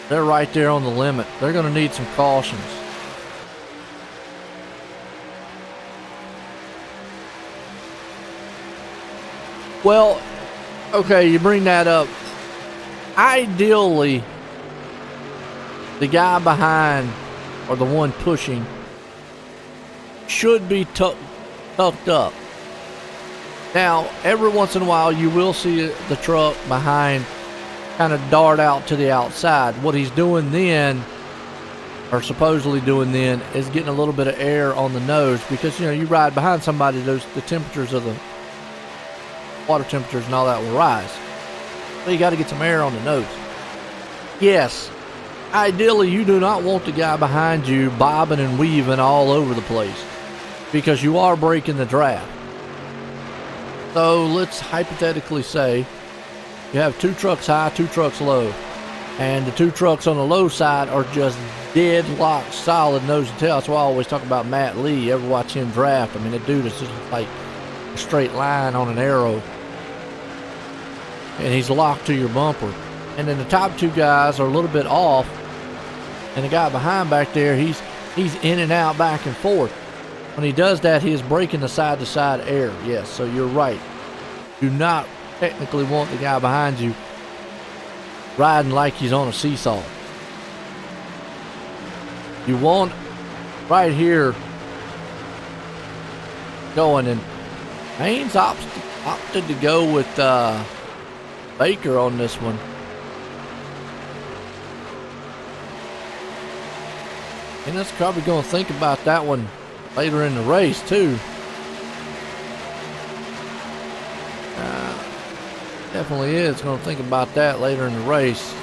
they're right there on the limit. They're gonna need some cautions. Well, okay, you bring that up. Ideally, the guy behind or the one pushing should be tucked up. Now, every once in a while, you will see the truck behind kind of dart out to the outside. What he's doing then, or supposedly doing then, is getting a little bit of air on the nose because, you know, you ride behind somebody, the temperatures of the water temperatures and all that will rise. So you got to get some air on the nose. Yes. Ideally, you do not want the guy behind you bobbing and weaving all over the place because you are breaking the draft. So let's hypothetically say you have two trucks high, two trucks low, and the two trucks on the low side are just dead locked, solid nose and tail. That's why I always talk about Matt Lee. You ever watch him draft? I mean, that dude is just like a straight line on an arrow, and he's locked to your bumper. And then the top two guys are a little bit off, and the guy behind back there, he's in and out, back and forth. When he does that, he is breaking the side-to-side air. Yes, so you're right. Do not technically want the guy behind you riding like he's on a seesaw. You want right here going, and Haynes opted to go with Baker on this one. And that's probably going to think about that one later in the race too. Definitely is going to think about that later in the race.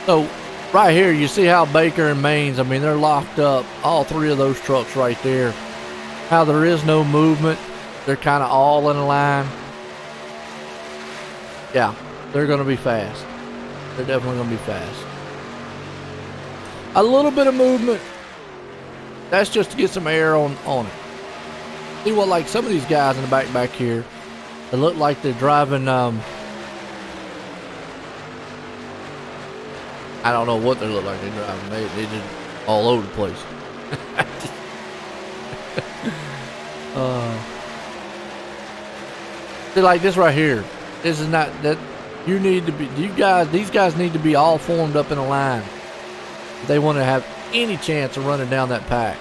So right here you see how Baker and Maines, I mean, they're locked up, all three of those trucks right there. How there is no movement. They're kind of all in a line. Yeah, they're going to be fast. They're definitely going to be fast. A little bit of movement, that's just to get some air on it. See what, like some of these guys in the back here, they look like they're driving, I don't know what they look like they're driving. They just all over the place. See, like this right here. This is not that. You need to be, these guys need to be all formed up in a line if they want to have any chance of running down that pack.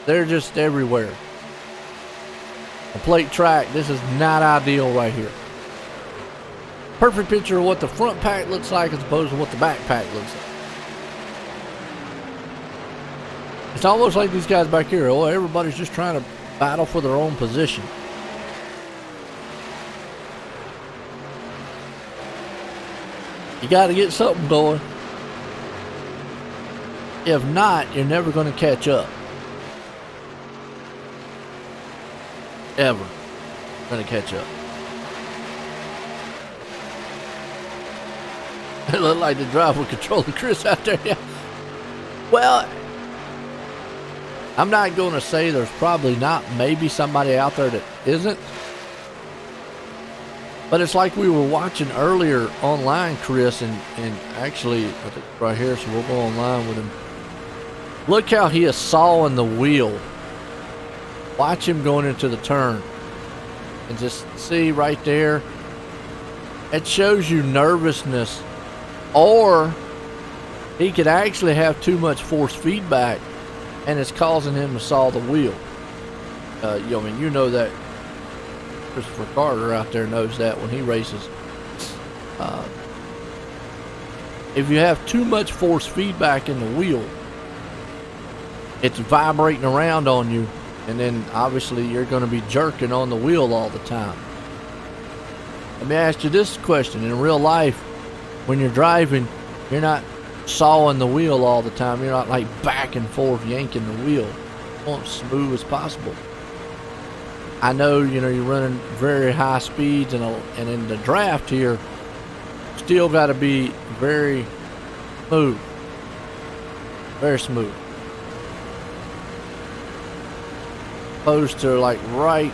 They're just everywhere. A plate track, this is not ideal right here. Perfect picture of what the front pack looks like as opposed to what the back pack looks like. It's almost like these guys back here, oh, everybody's just trying to battle for their own position. You got to get something going. If not, you're never going to catch up. Ever. Going to catch up. It looked like the driver controlling Chris out there. Yeah. Well, I'm not going to say there's probably not maybe somebody out there that isn't. But it's like we were watching earlier online, Chris, and actually, I think right here, so we'll go online with him. Look how he is sawing the wheel. Watch him going into the turn. And just see right there. It shows you nervousness. Or he could actually have too much force feedback, and it's causing him to saw the wheel. I mean, you know that. Christopher Carter out there knows that when he races. If you have too much force feedback in the wheel, it's vibrating around on you, and then obviously you're going to be jerking on the wheel all the time. Let me ask you this question. In real life, when you're driving, you're not sawing the wheel all the time. You're not like back and forth yanking the wheel. You want it smooth as possible. I know, you're running very high speeds, and in the draft here, still got to be very smooth. Very smooth. Opposed to like right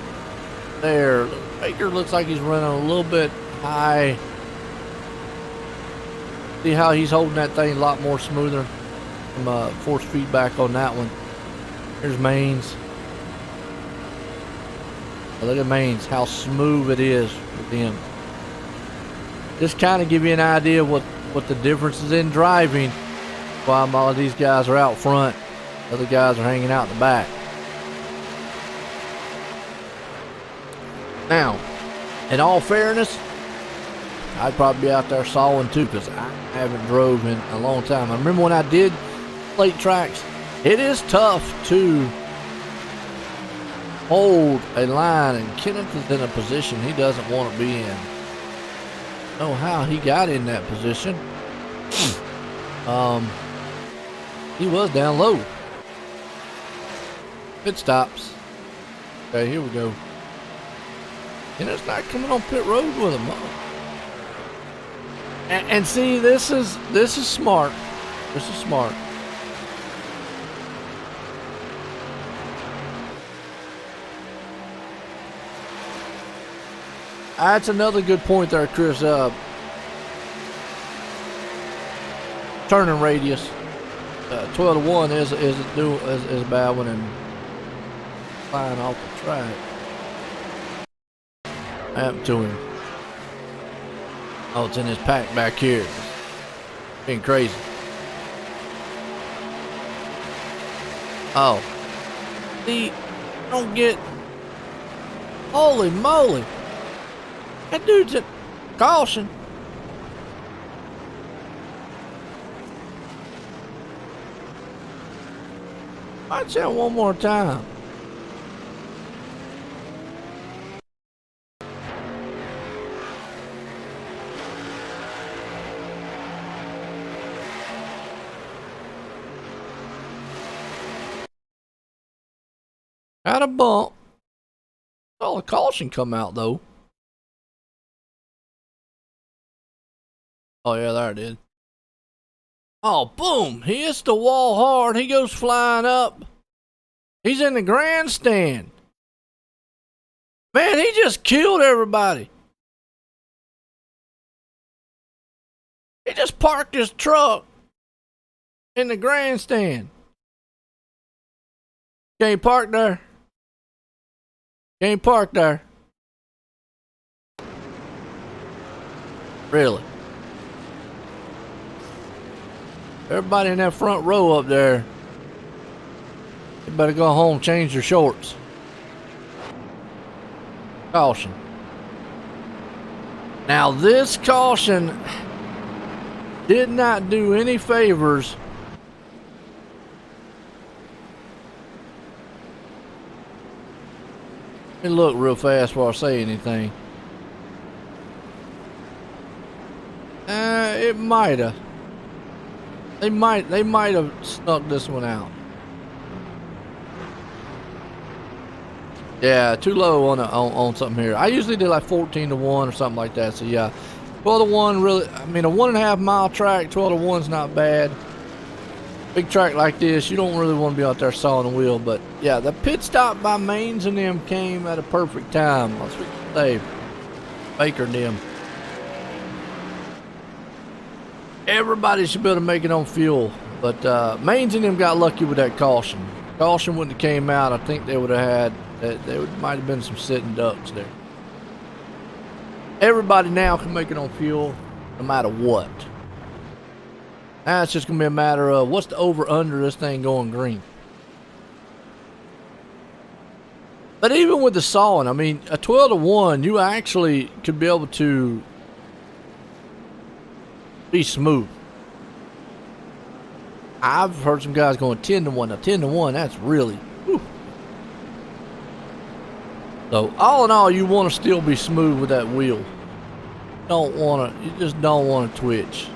there. Baker looks like he's running a little bit high. See how he's holding that thing a lot more smoother? Some force feedback on that one. Here's Maines. Look at Maines, how smooth it is with him. Just kind of give you an idea of what the difference is in driving while all of these guys are out front. Other guys are hanging out in the back. Now, in all fairness, I'd probably be out there sawing too, because I haven't drove in a long time. I remember when I did plate tracks, it is tough to hold a line, and Kenneth is in a position he doesn't want to be in. I don't know how he got in that position. He was down low. Pit stops. Okay, here we go. Kenneth's not coming on pit road with him. And see, this is smart. This is smart. That's another good point there, Chris. Turning radius, 12 to 1 is a bad one, and flying off the track. What happened to him? Oh, it's in his pack back here. Being crazy. Oh, see, don't get. Holy moly! That dude's at caution. Watch that one more time. Got a bump. Saw the caution come out though. Oh yeah, there it is. Oh, boom! He hits the wall hard. He goes flying up. He's in the grandstand. Man, he just killed everybody. He just parked his truck in the grandstand. Can't park there. Can't park there. Really? Everybody in that front row up there, you better go home and change your shorts. Caution. Now this caution did not do any favors Let me look real fast before I say anything. It might have. They might have snuck this one out. Yeah, too low on something here. I usually do like 14 to 1 or something like that. So yeah, 12 to 1 really. I mean, a 1.5 mile track, 12 to 1's not bad. Big track like this, you don't really want to be out there sawing the wheel. But yeah, the pit stop by Mains and them came at a perfect time. Let's say Baker and them. Everybody should be able to make it on fuel, but Mains and them got lucky with that caution. Caution wouldn't have came out. I think they would have had. Might have been some sitting ducks there. Everybody now can make it on fuel, no matter what. Now it's just gonna be a matter of what's the over under this thing going green. But even with the sawing, I mean, a 12 to 1, you actually could be able to be smooth. I've heard some guys going 10 to 1. Now 10 to 1, that's really, whew. So all in all, you want to still be smooth with that wheel. You just don't want to twitch.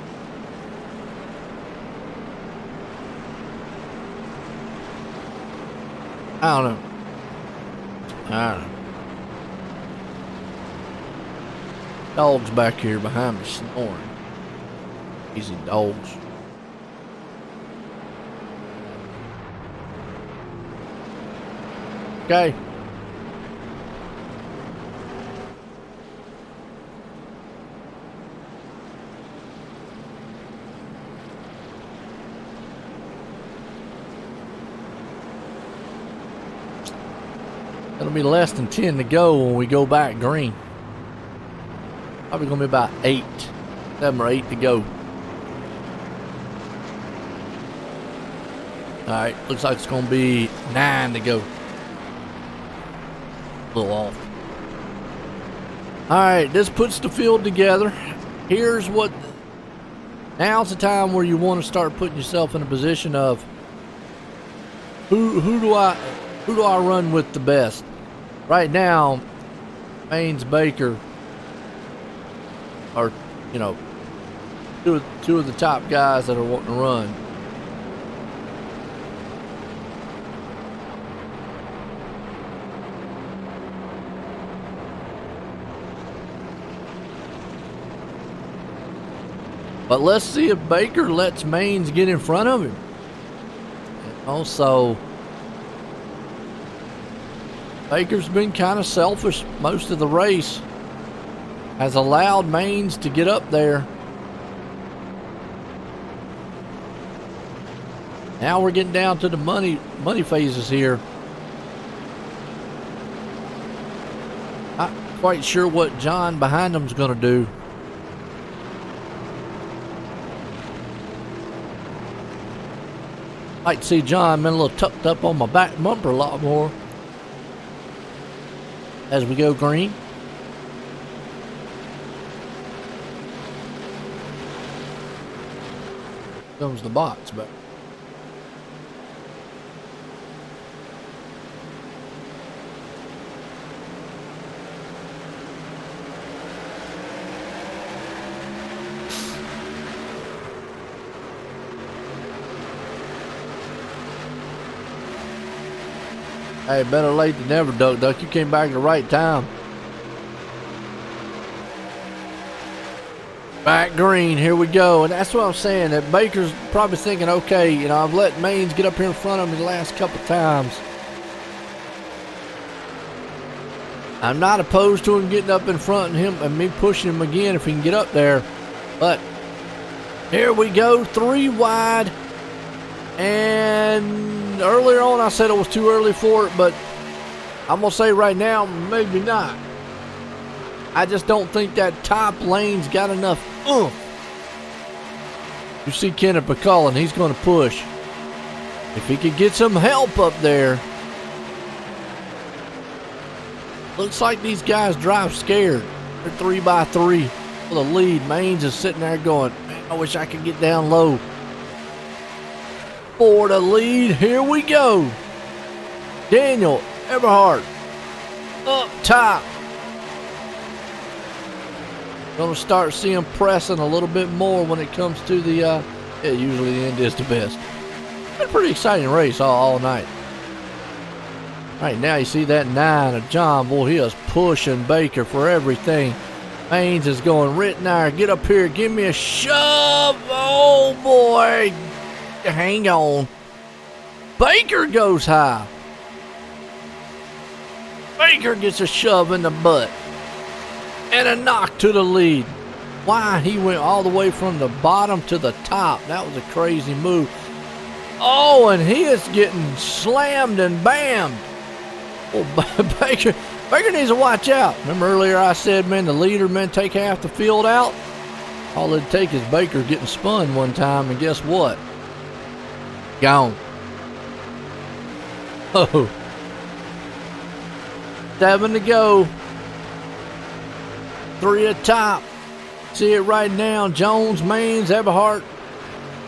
I don't know. Dog's back here behind me snoring. Easy dogs. Okay. It'll be less than 10 to go when we go back green. Probably gonna be about 7 or 8 to go. Alright, looks like it's going to be 9 to go. A little off. Alright, this puts the field together. Here's what... Now's the time where you want to start putting yourself in a position of... Who do I run with the best? Right now, Mains, Baker are, you know, two of the top guys that are wanting to run. But let's see if Baker lets Mains get in front of him. And also, Baker's been kind of selfish most of the race. Has allowed Mains to get up there. Now we're getting down to the money phases here. Not quite sure what John behind him's going to do. Like to see John been a little tucked up on my back bumper a lot more as we go green. Comes the box back. Hey, better late than never, Duck. You came back at the right time. Back green, here we go. And that's what I'm saying, that Baker's probably thinking, okay, you know, I've let Mains get up here in front of me the last couple times. I'm not opposed to him getting up in front of him and me pushing him again if he can get up there. But here we go, 3 wide. And earlier on I said it was too early for it, but I'm going to say right now, maybe not. I just don't think that top lane's got enough oomph. You see Kenneth McCullen, he's going to push. If he could get some help up there. Looks like these guys drive scared. They're 3x3 for the lead. Mains is sitting there going, man, I wish I could get down low. For the lead, here we go. Daniel Eberhardt Up top. Gonna start seeing pressing a little bit more when it comes to the, yeah, usually the end is the best. Been a pretty exciting race all night. Right now you see that 9 of John. Boy, he is pushing Baker for everything. Maines is going, Rittenauer, get up here, give me a shove. Oh boy, hang on. Baker goes high. Baker gets a shove in the butt and a knock to the lead. Why? He went all the way from the bottom to the top. That was a crazy move. Oh, and he is getting slammed and bammed. Oh, Baker needs to watch out. Remember earlier I said, man, the leader, man, take half the field out? All it'd take is Baker getting spun one time, and guess what? Gone. Oh. 7 to go. 3 atop. See it right now. Jones, Maines, Eberhardt.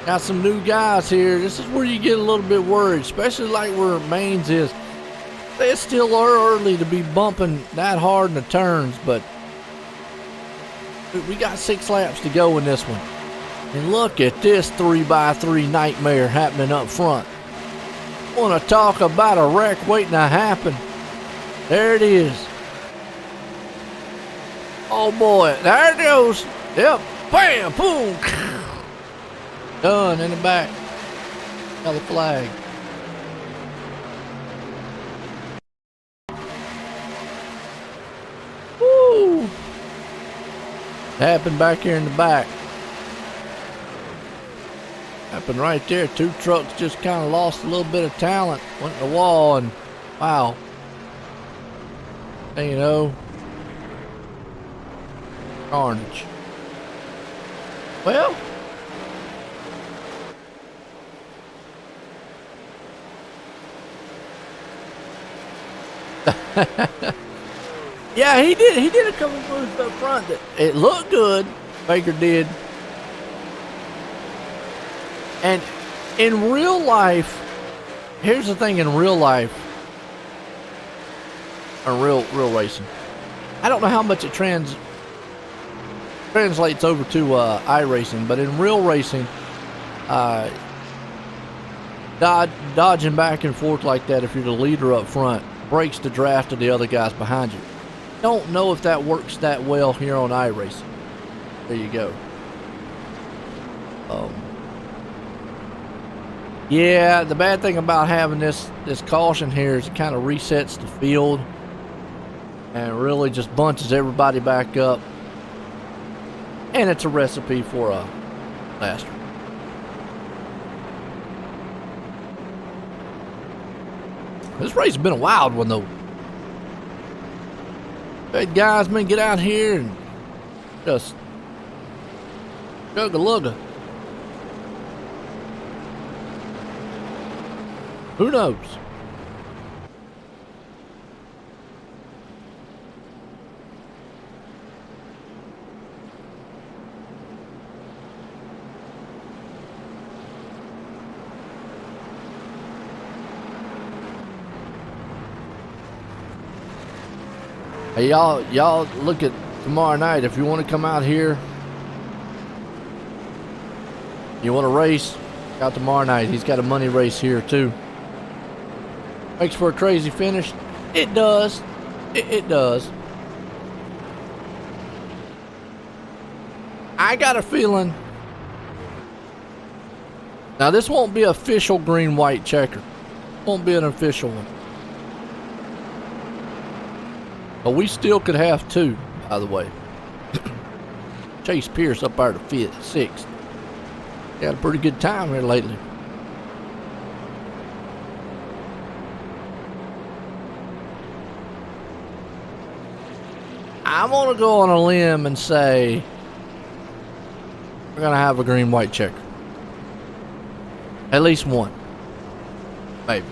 Got some new guys here. This is where you get a little bit worried, especially like where Maines is. It's still early to be bumping that hard in the turns, but we got 6 laps to go in this one. And look at this 3x3 nightmare happening up front. Want to talk about a wreck waiting to happen. There it is. Oh boy, there it goes. Yep, bam, boom. Done in the back. Yellow flag. Woo! Happened back here in the back. Happened right there. 2 trucks just kind of lost a little bit of talent. Went in the wall and wow. And, you know, carnage. Well, yeah, he did a couple moves up front that it looked good. Baker did. And in real life, here's the thing, in real life, or real racing, I don't know how much it translates over to iRacing, but in real racing, dodging back and forth like that, if you're the leader up front, breaks the draft of the other guys behind you. Don't know if that works that well here on iRacing. There you go. Yeah, the bad thing about having this caution here is it kind of resets the field and really just bunches everybody back up. And it's a recipe for a disaster. This race has been a wild one, though. Hey, guys, man, get out here and just chug-a-lugga. Who knows? Hey, y'all look at tomorrow night. If you want to come out here, you want to race, out tomorrow night. He's got a money race here too. Makes for a crazy finish. It does. It does. I got a feeling. Now this won't be official green-white checker. Won't be an official one. But we still could have 2, by the way. Chase Pierce up there to 5th, 6th. He had a pretty good time here lately. I'm going to go on a limb and say we're going to have a green-white checker. At least one. Maybe.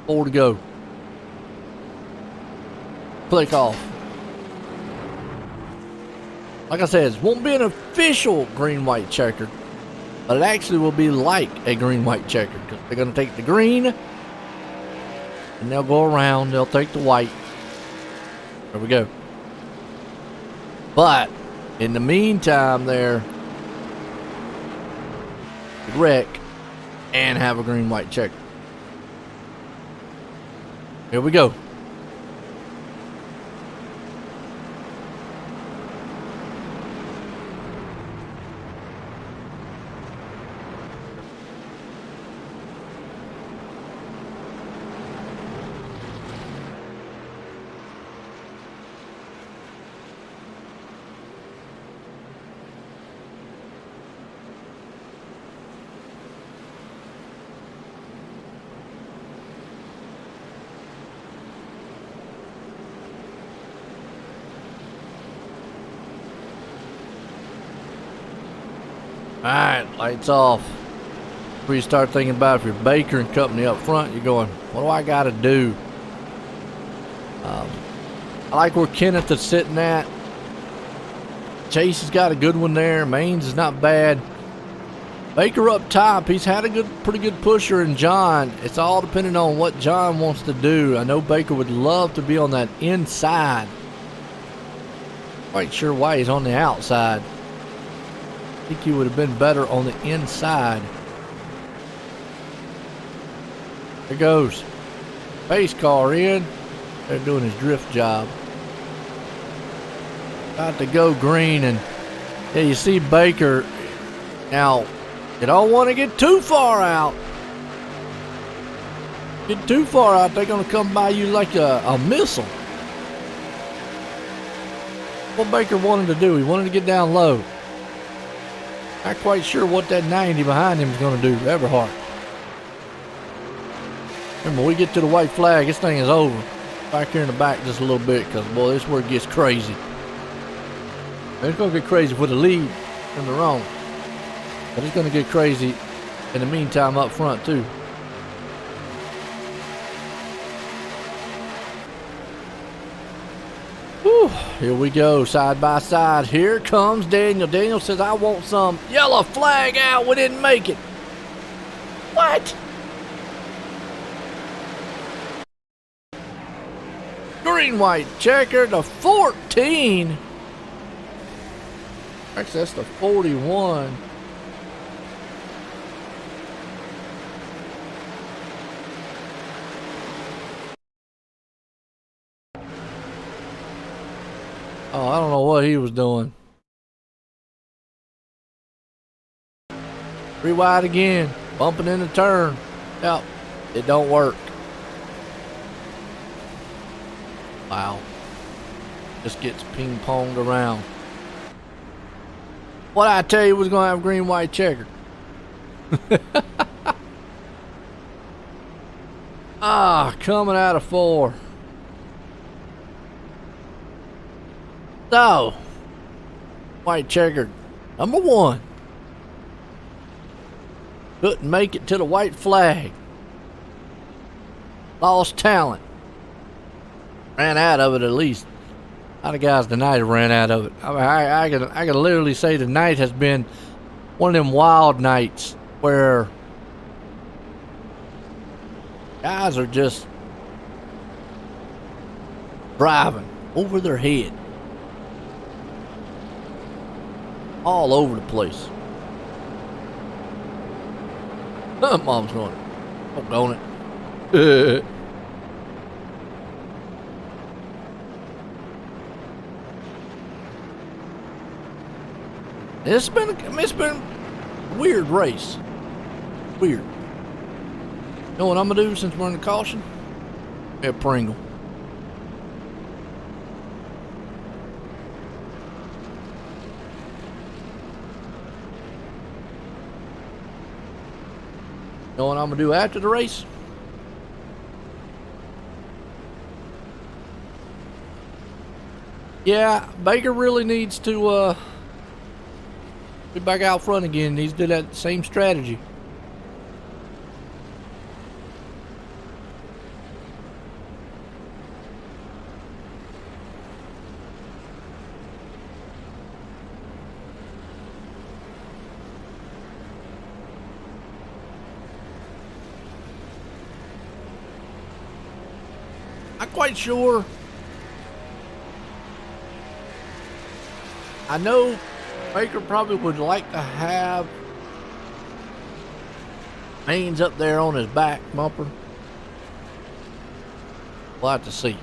4 to go. Click off. Like I said, it won't be an official green-white checker, but it actually will be like a green-white checker, because they're going to take the green and they'll go around, they'll take the white. There we go. But in the meantime there, wreck and have a green-white checker. Here we go. Alright, lights off. Before you start thinking about if you're Baker and company up front, you're going, what do I got to do? I like where Kenneth is sitting at. Chase has got a good one there. Maines is not bad. Baker up top, he's had a pretty good pusher in John. It's all depending on what John wants to do. I know Baker would love to be on that inside. Quite sure why he's on the outside. I think he would have been better on the inside. There goes. Pace car in. They're doing his drift job. About to go green, and yeah, you see Baker. Now, you don't want to get too far out. Get too far out, they're going to come by you like a missile. What Baker wanted to do, he wanted to get down low. Not quite sure what that 90 behind him is going to do. Everhart. Remember, we get to the white flag, this thing is over. Back here in the back just a little bit, because, boy, this is where it gets crazy. It's going to get crazy for the lead and the wrong. But it's going to get crazy in the meantime up front, too. Whew, here we go, side by side. Here comes Daniel. Daniel says, I want some. Yellow flag out. We didn't make it. What? Green, white, checker to 14. Actually, that's the 41. Oh, I don't know what he was doing. 3 wide again. Bumping in the turn. Yep, it don't work. Wow. Just gets ping-ponged around. What I tell you was going to have green, white, checker. Coming out of 4. So, white checker, number 1. Couldn't make it to the white flag. Lost talent. Ran out of it at least. A lot of guys tonight have ran out of it. I mean, I can literally say tonight has been one of them wild nights where guys are just driving over their head. All over the place. Mom's going, oh, don't it? It's been a weird race. Weird. You know what I'm gonna do since we're in the caution? A Pringle. You know what I'm gonna do after the race? Yeah, Baker really needs to be back out front again. He needs to do that same strategy. not quite sure. I know Baker probably would like to have mains up there on his back bumper. We'll have to see.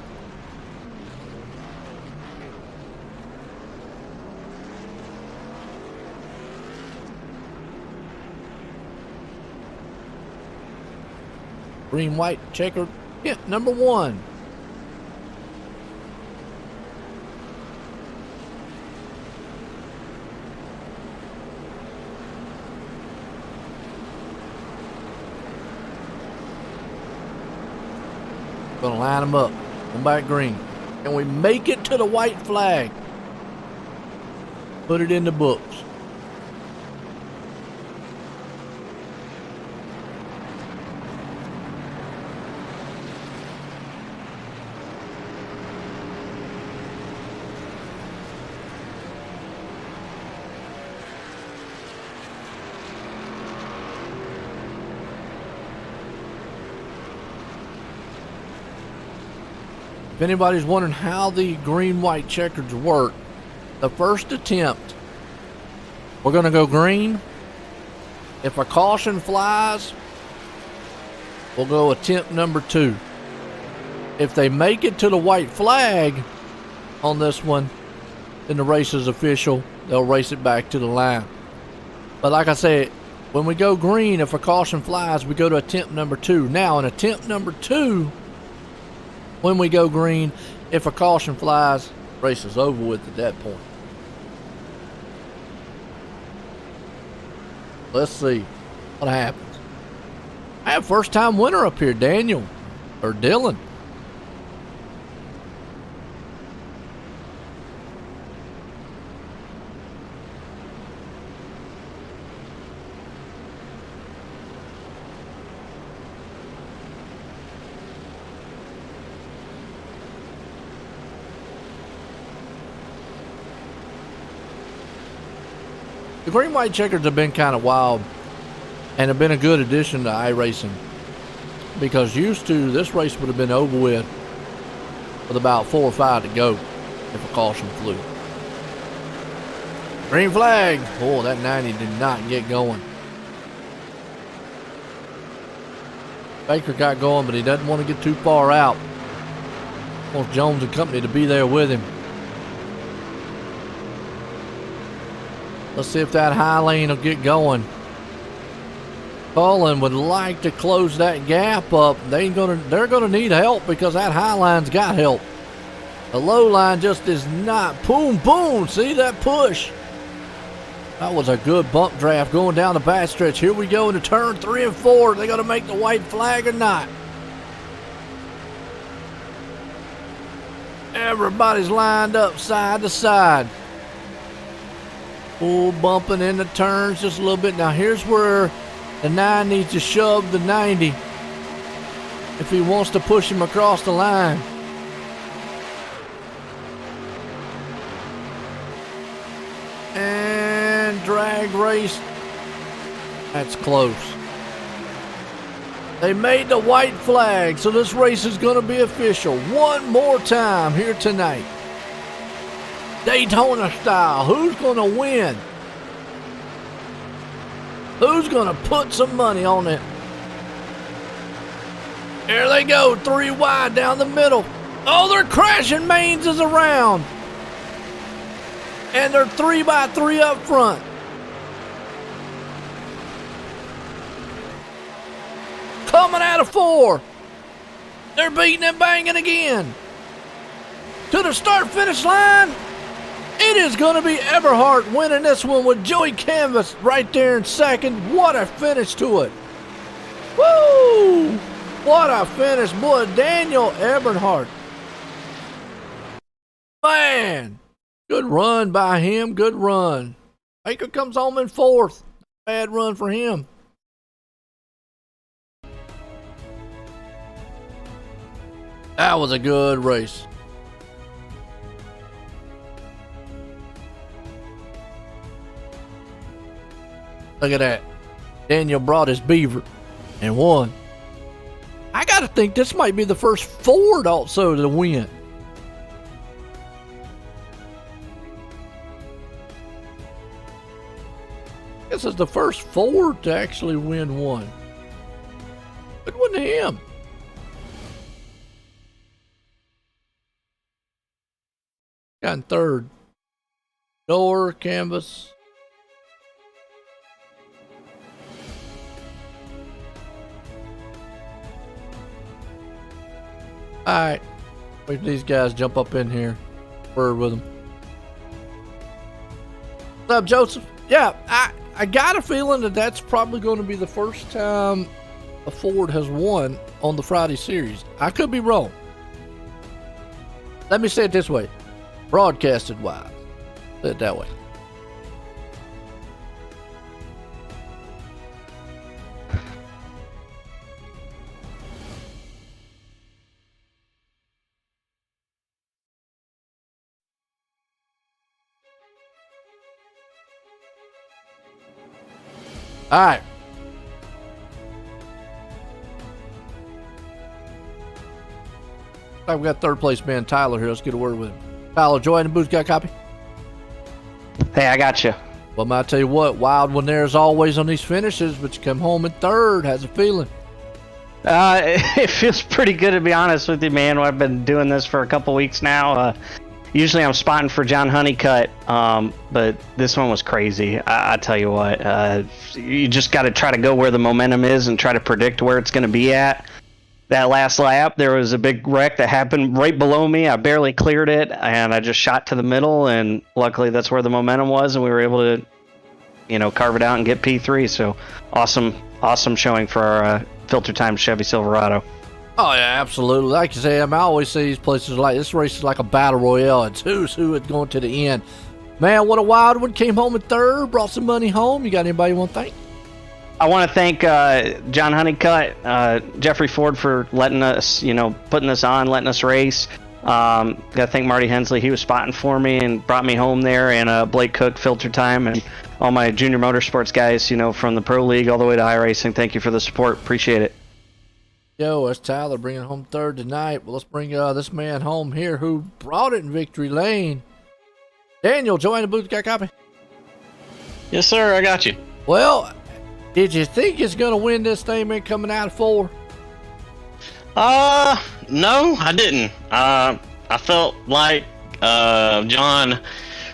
Green, white, checkered. Hit number 1. Gonna line them up. Come back green. And we make it to the white flag. Put it in the books. If anybody's wondering how the green-white checkers work, the first attempt, we're going to go green. If a caution flies, we'll go attempt number 2. If they make it to the white flag on this one, then the race is official. They'll race it back to the line. But like I said, when we go green, if a caution flies, we go to attempt number 2. Now, in attempt number 2, when we go green, if a caution flies, race is over with at that point. Let's see what happens. I have first time winner up here, Daniel or Dylan. The green-white checkers have been kind of wild and have been a good addition to iRacing, because used to this race would have been over with about 4 or 5 to go if a caution flew. Green flag. Oh, that 90 did not get going. Baker got going, but he doesn't want to get too far out. Wants Jones and company to be there with him. Let's see if that high lane will get going. Cullen would like to close that gap up. They're gonna need help, because that high line's got help. The low line just is not. Boom, boom. See that push? That was a good bump draft going down the backstretch. Here we go into turn 3 and 4. They gonna make the white flag or not? Everybody's lined up side to side. Full bumping in the turns just a little bit. Now here's where the 9 needs to shove the 90 if he wants to push him across the line. And drag race. That's close. They made the white flag, so this race is going to be official one more time here tonight. Daytona style. Who's going to win? Who's going to put some money on it? There they go. 3 wide down the middle. Oh, they're crashing. Mains is around. And they're 3 by 3 up front. Coming out of 4. They're beating and banging again. To the start-finish line. It is going to be Eberhardt winning this one with Joey Canvas right there in second. What a finish to it. Woo! What a finish, boy. Daniel Eberhardt. Man, good run by him. Good run. Baker comes home in 4th. Bad run for him. That was a good race. Look at that. Daniel brought his beaver and won. I got to think this might be the first Ford also to win. This is the first Ford to actually win one. Good one to him. Got in third. Door, canvas. Alright. Wait for these guys jump up in here. Word with them. What's up, Joseph? Yeah, I got a feeling that that's probably going to be the first time a Ford has won on the Friday series. I could be wrong. Let me say it this way. Broadcasted wise. Say it that way. All right. We got third place man Tyler here. Let's get a word with him. Tyler, Joy in the booth, got a copy? Hey, I got you. Well, I tell you what, wild one there as always on these finishes, but you come home in third. How's it feeling? It feels pretty good, to be honest with you, man. I've been doing this for a couple weeks now. Usually I'm spotting for John Honeycutt, but this one was crazy. I tell you what, you just got to try to go where the momentum is and try to predict where it's going to be at. That last lap, there was a big wreck that happened right below me. I barely cleared it, and I just shot to the middle, and luckily that's where the momentum was, and we were able to, carve it out and get P3. So awesome showing for our filter time Chevy Silverado. Oh yeah, absolutely. Like you say, I always say these places like this race is like a battle royale. It's who's who it's going to the end. Man, what a wild one! Came home in third, brought some money home. You got anybody you want to thank? I want to thank John Honeycutt, Jeffrey Ford for letting us, putting this on, letting us race. Got to thank Marty Hensley. He was spotting for me and brought me home there. And Blake Cook, Filter Time, and all my junior motorsports guys, from the Pro League all the way to iRacing. Thank you for the support. Appreciate it. Yo, that's Tyler bringing home third tonight. Well, let's bring this man home here who brought it in victory lane. Daniel, join the booth. Got a copy? Yes, sir. I got you. Well, did you think it's going to win this thing, man, coming out of 4? No, I didn't. I felt like John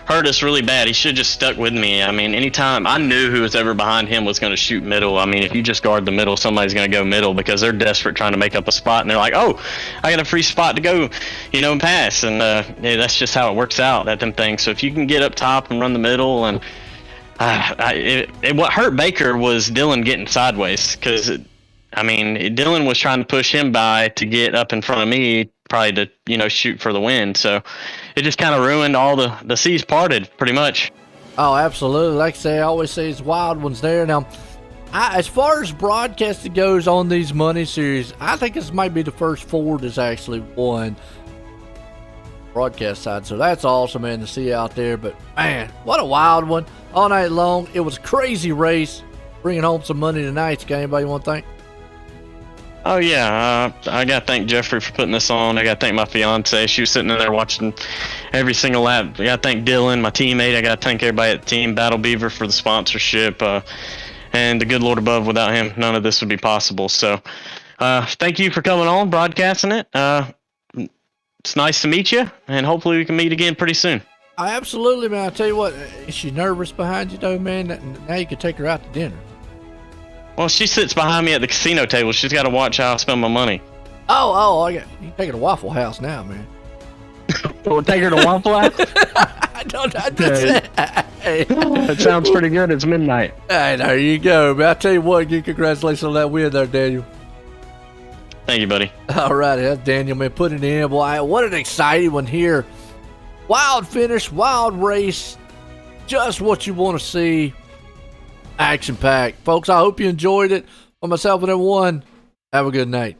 hurt us really bad. He should have just stuck with me. I mean, anytime I knew who was ever behind him was going to shoot middle. I mean, if you just guard the middle, somebody's going to go middle because they're desperate trying to make up a spot, and they're like, oh, I got a free spot to go, and pass. And that's just how it works out at them things. So if you can get up top and run the middle, and what hurt Baker was Dylan getting sideways, because Dylan was trying to push him by to get up in front of me, probably to shoot for the win. So it just kind of ruined all the seas parted pretty much. Oh, absolutely. Like I say, I always say it's wild ones there. Now, as far as broadcasting goes on these money series, I think this might be the first Ford that's actually won broadcast side. So that's awesome, man, to see out there. But man, what a wild one all night long. It was a crazy race. Bringing home some money tonight. Got anybody you want to thank? Oh yeah, I gotta thank Jeffrey for putting this on. I gotta thank my fiance. She was sitting in there watching every single lap. I gotta thank Dylan, my teammate. I gotta thank everybody at the team, Battle Beaver, for the sponsorship, and the good Lord above. Without him, none of this would be possible. So thank you for coming on, broadcasting it. It's nice to meet you, and hopefully we can meet again pretty soon. Absolutely, man. I tell you what, is she nervous behind you though, man? Now you can take her out to dinner. Well, she sits behind me at the casino table. She's got to watch how I spend my money. Oh, you can take her to Waffle House now, man. We'll take her to Waffle House? That sounds pretty good. It's midnight. Hey, there you go, man. I tell you what, congratulations on that win there, Daniel. Thank you, buddy. All right, that's Daniel, man. Put it in. Boy, what an exciting one here. Wild finish, wild race. Just what you want to see. Action packed. Folks, I hope you enjoyed it. For myself and everyone, have a good night.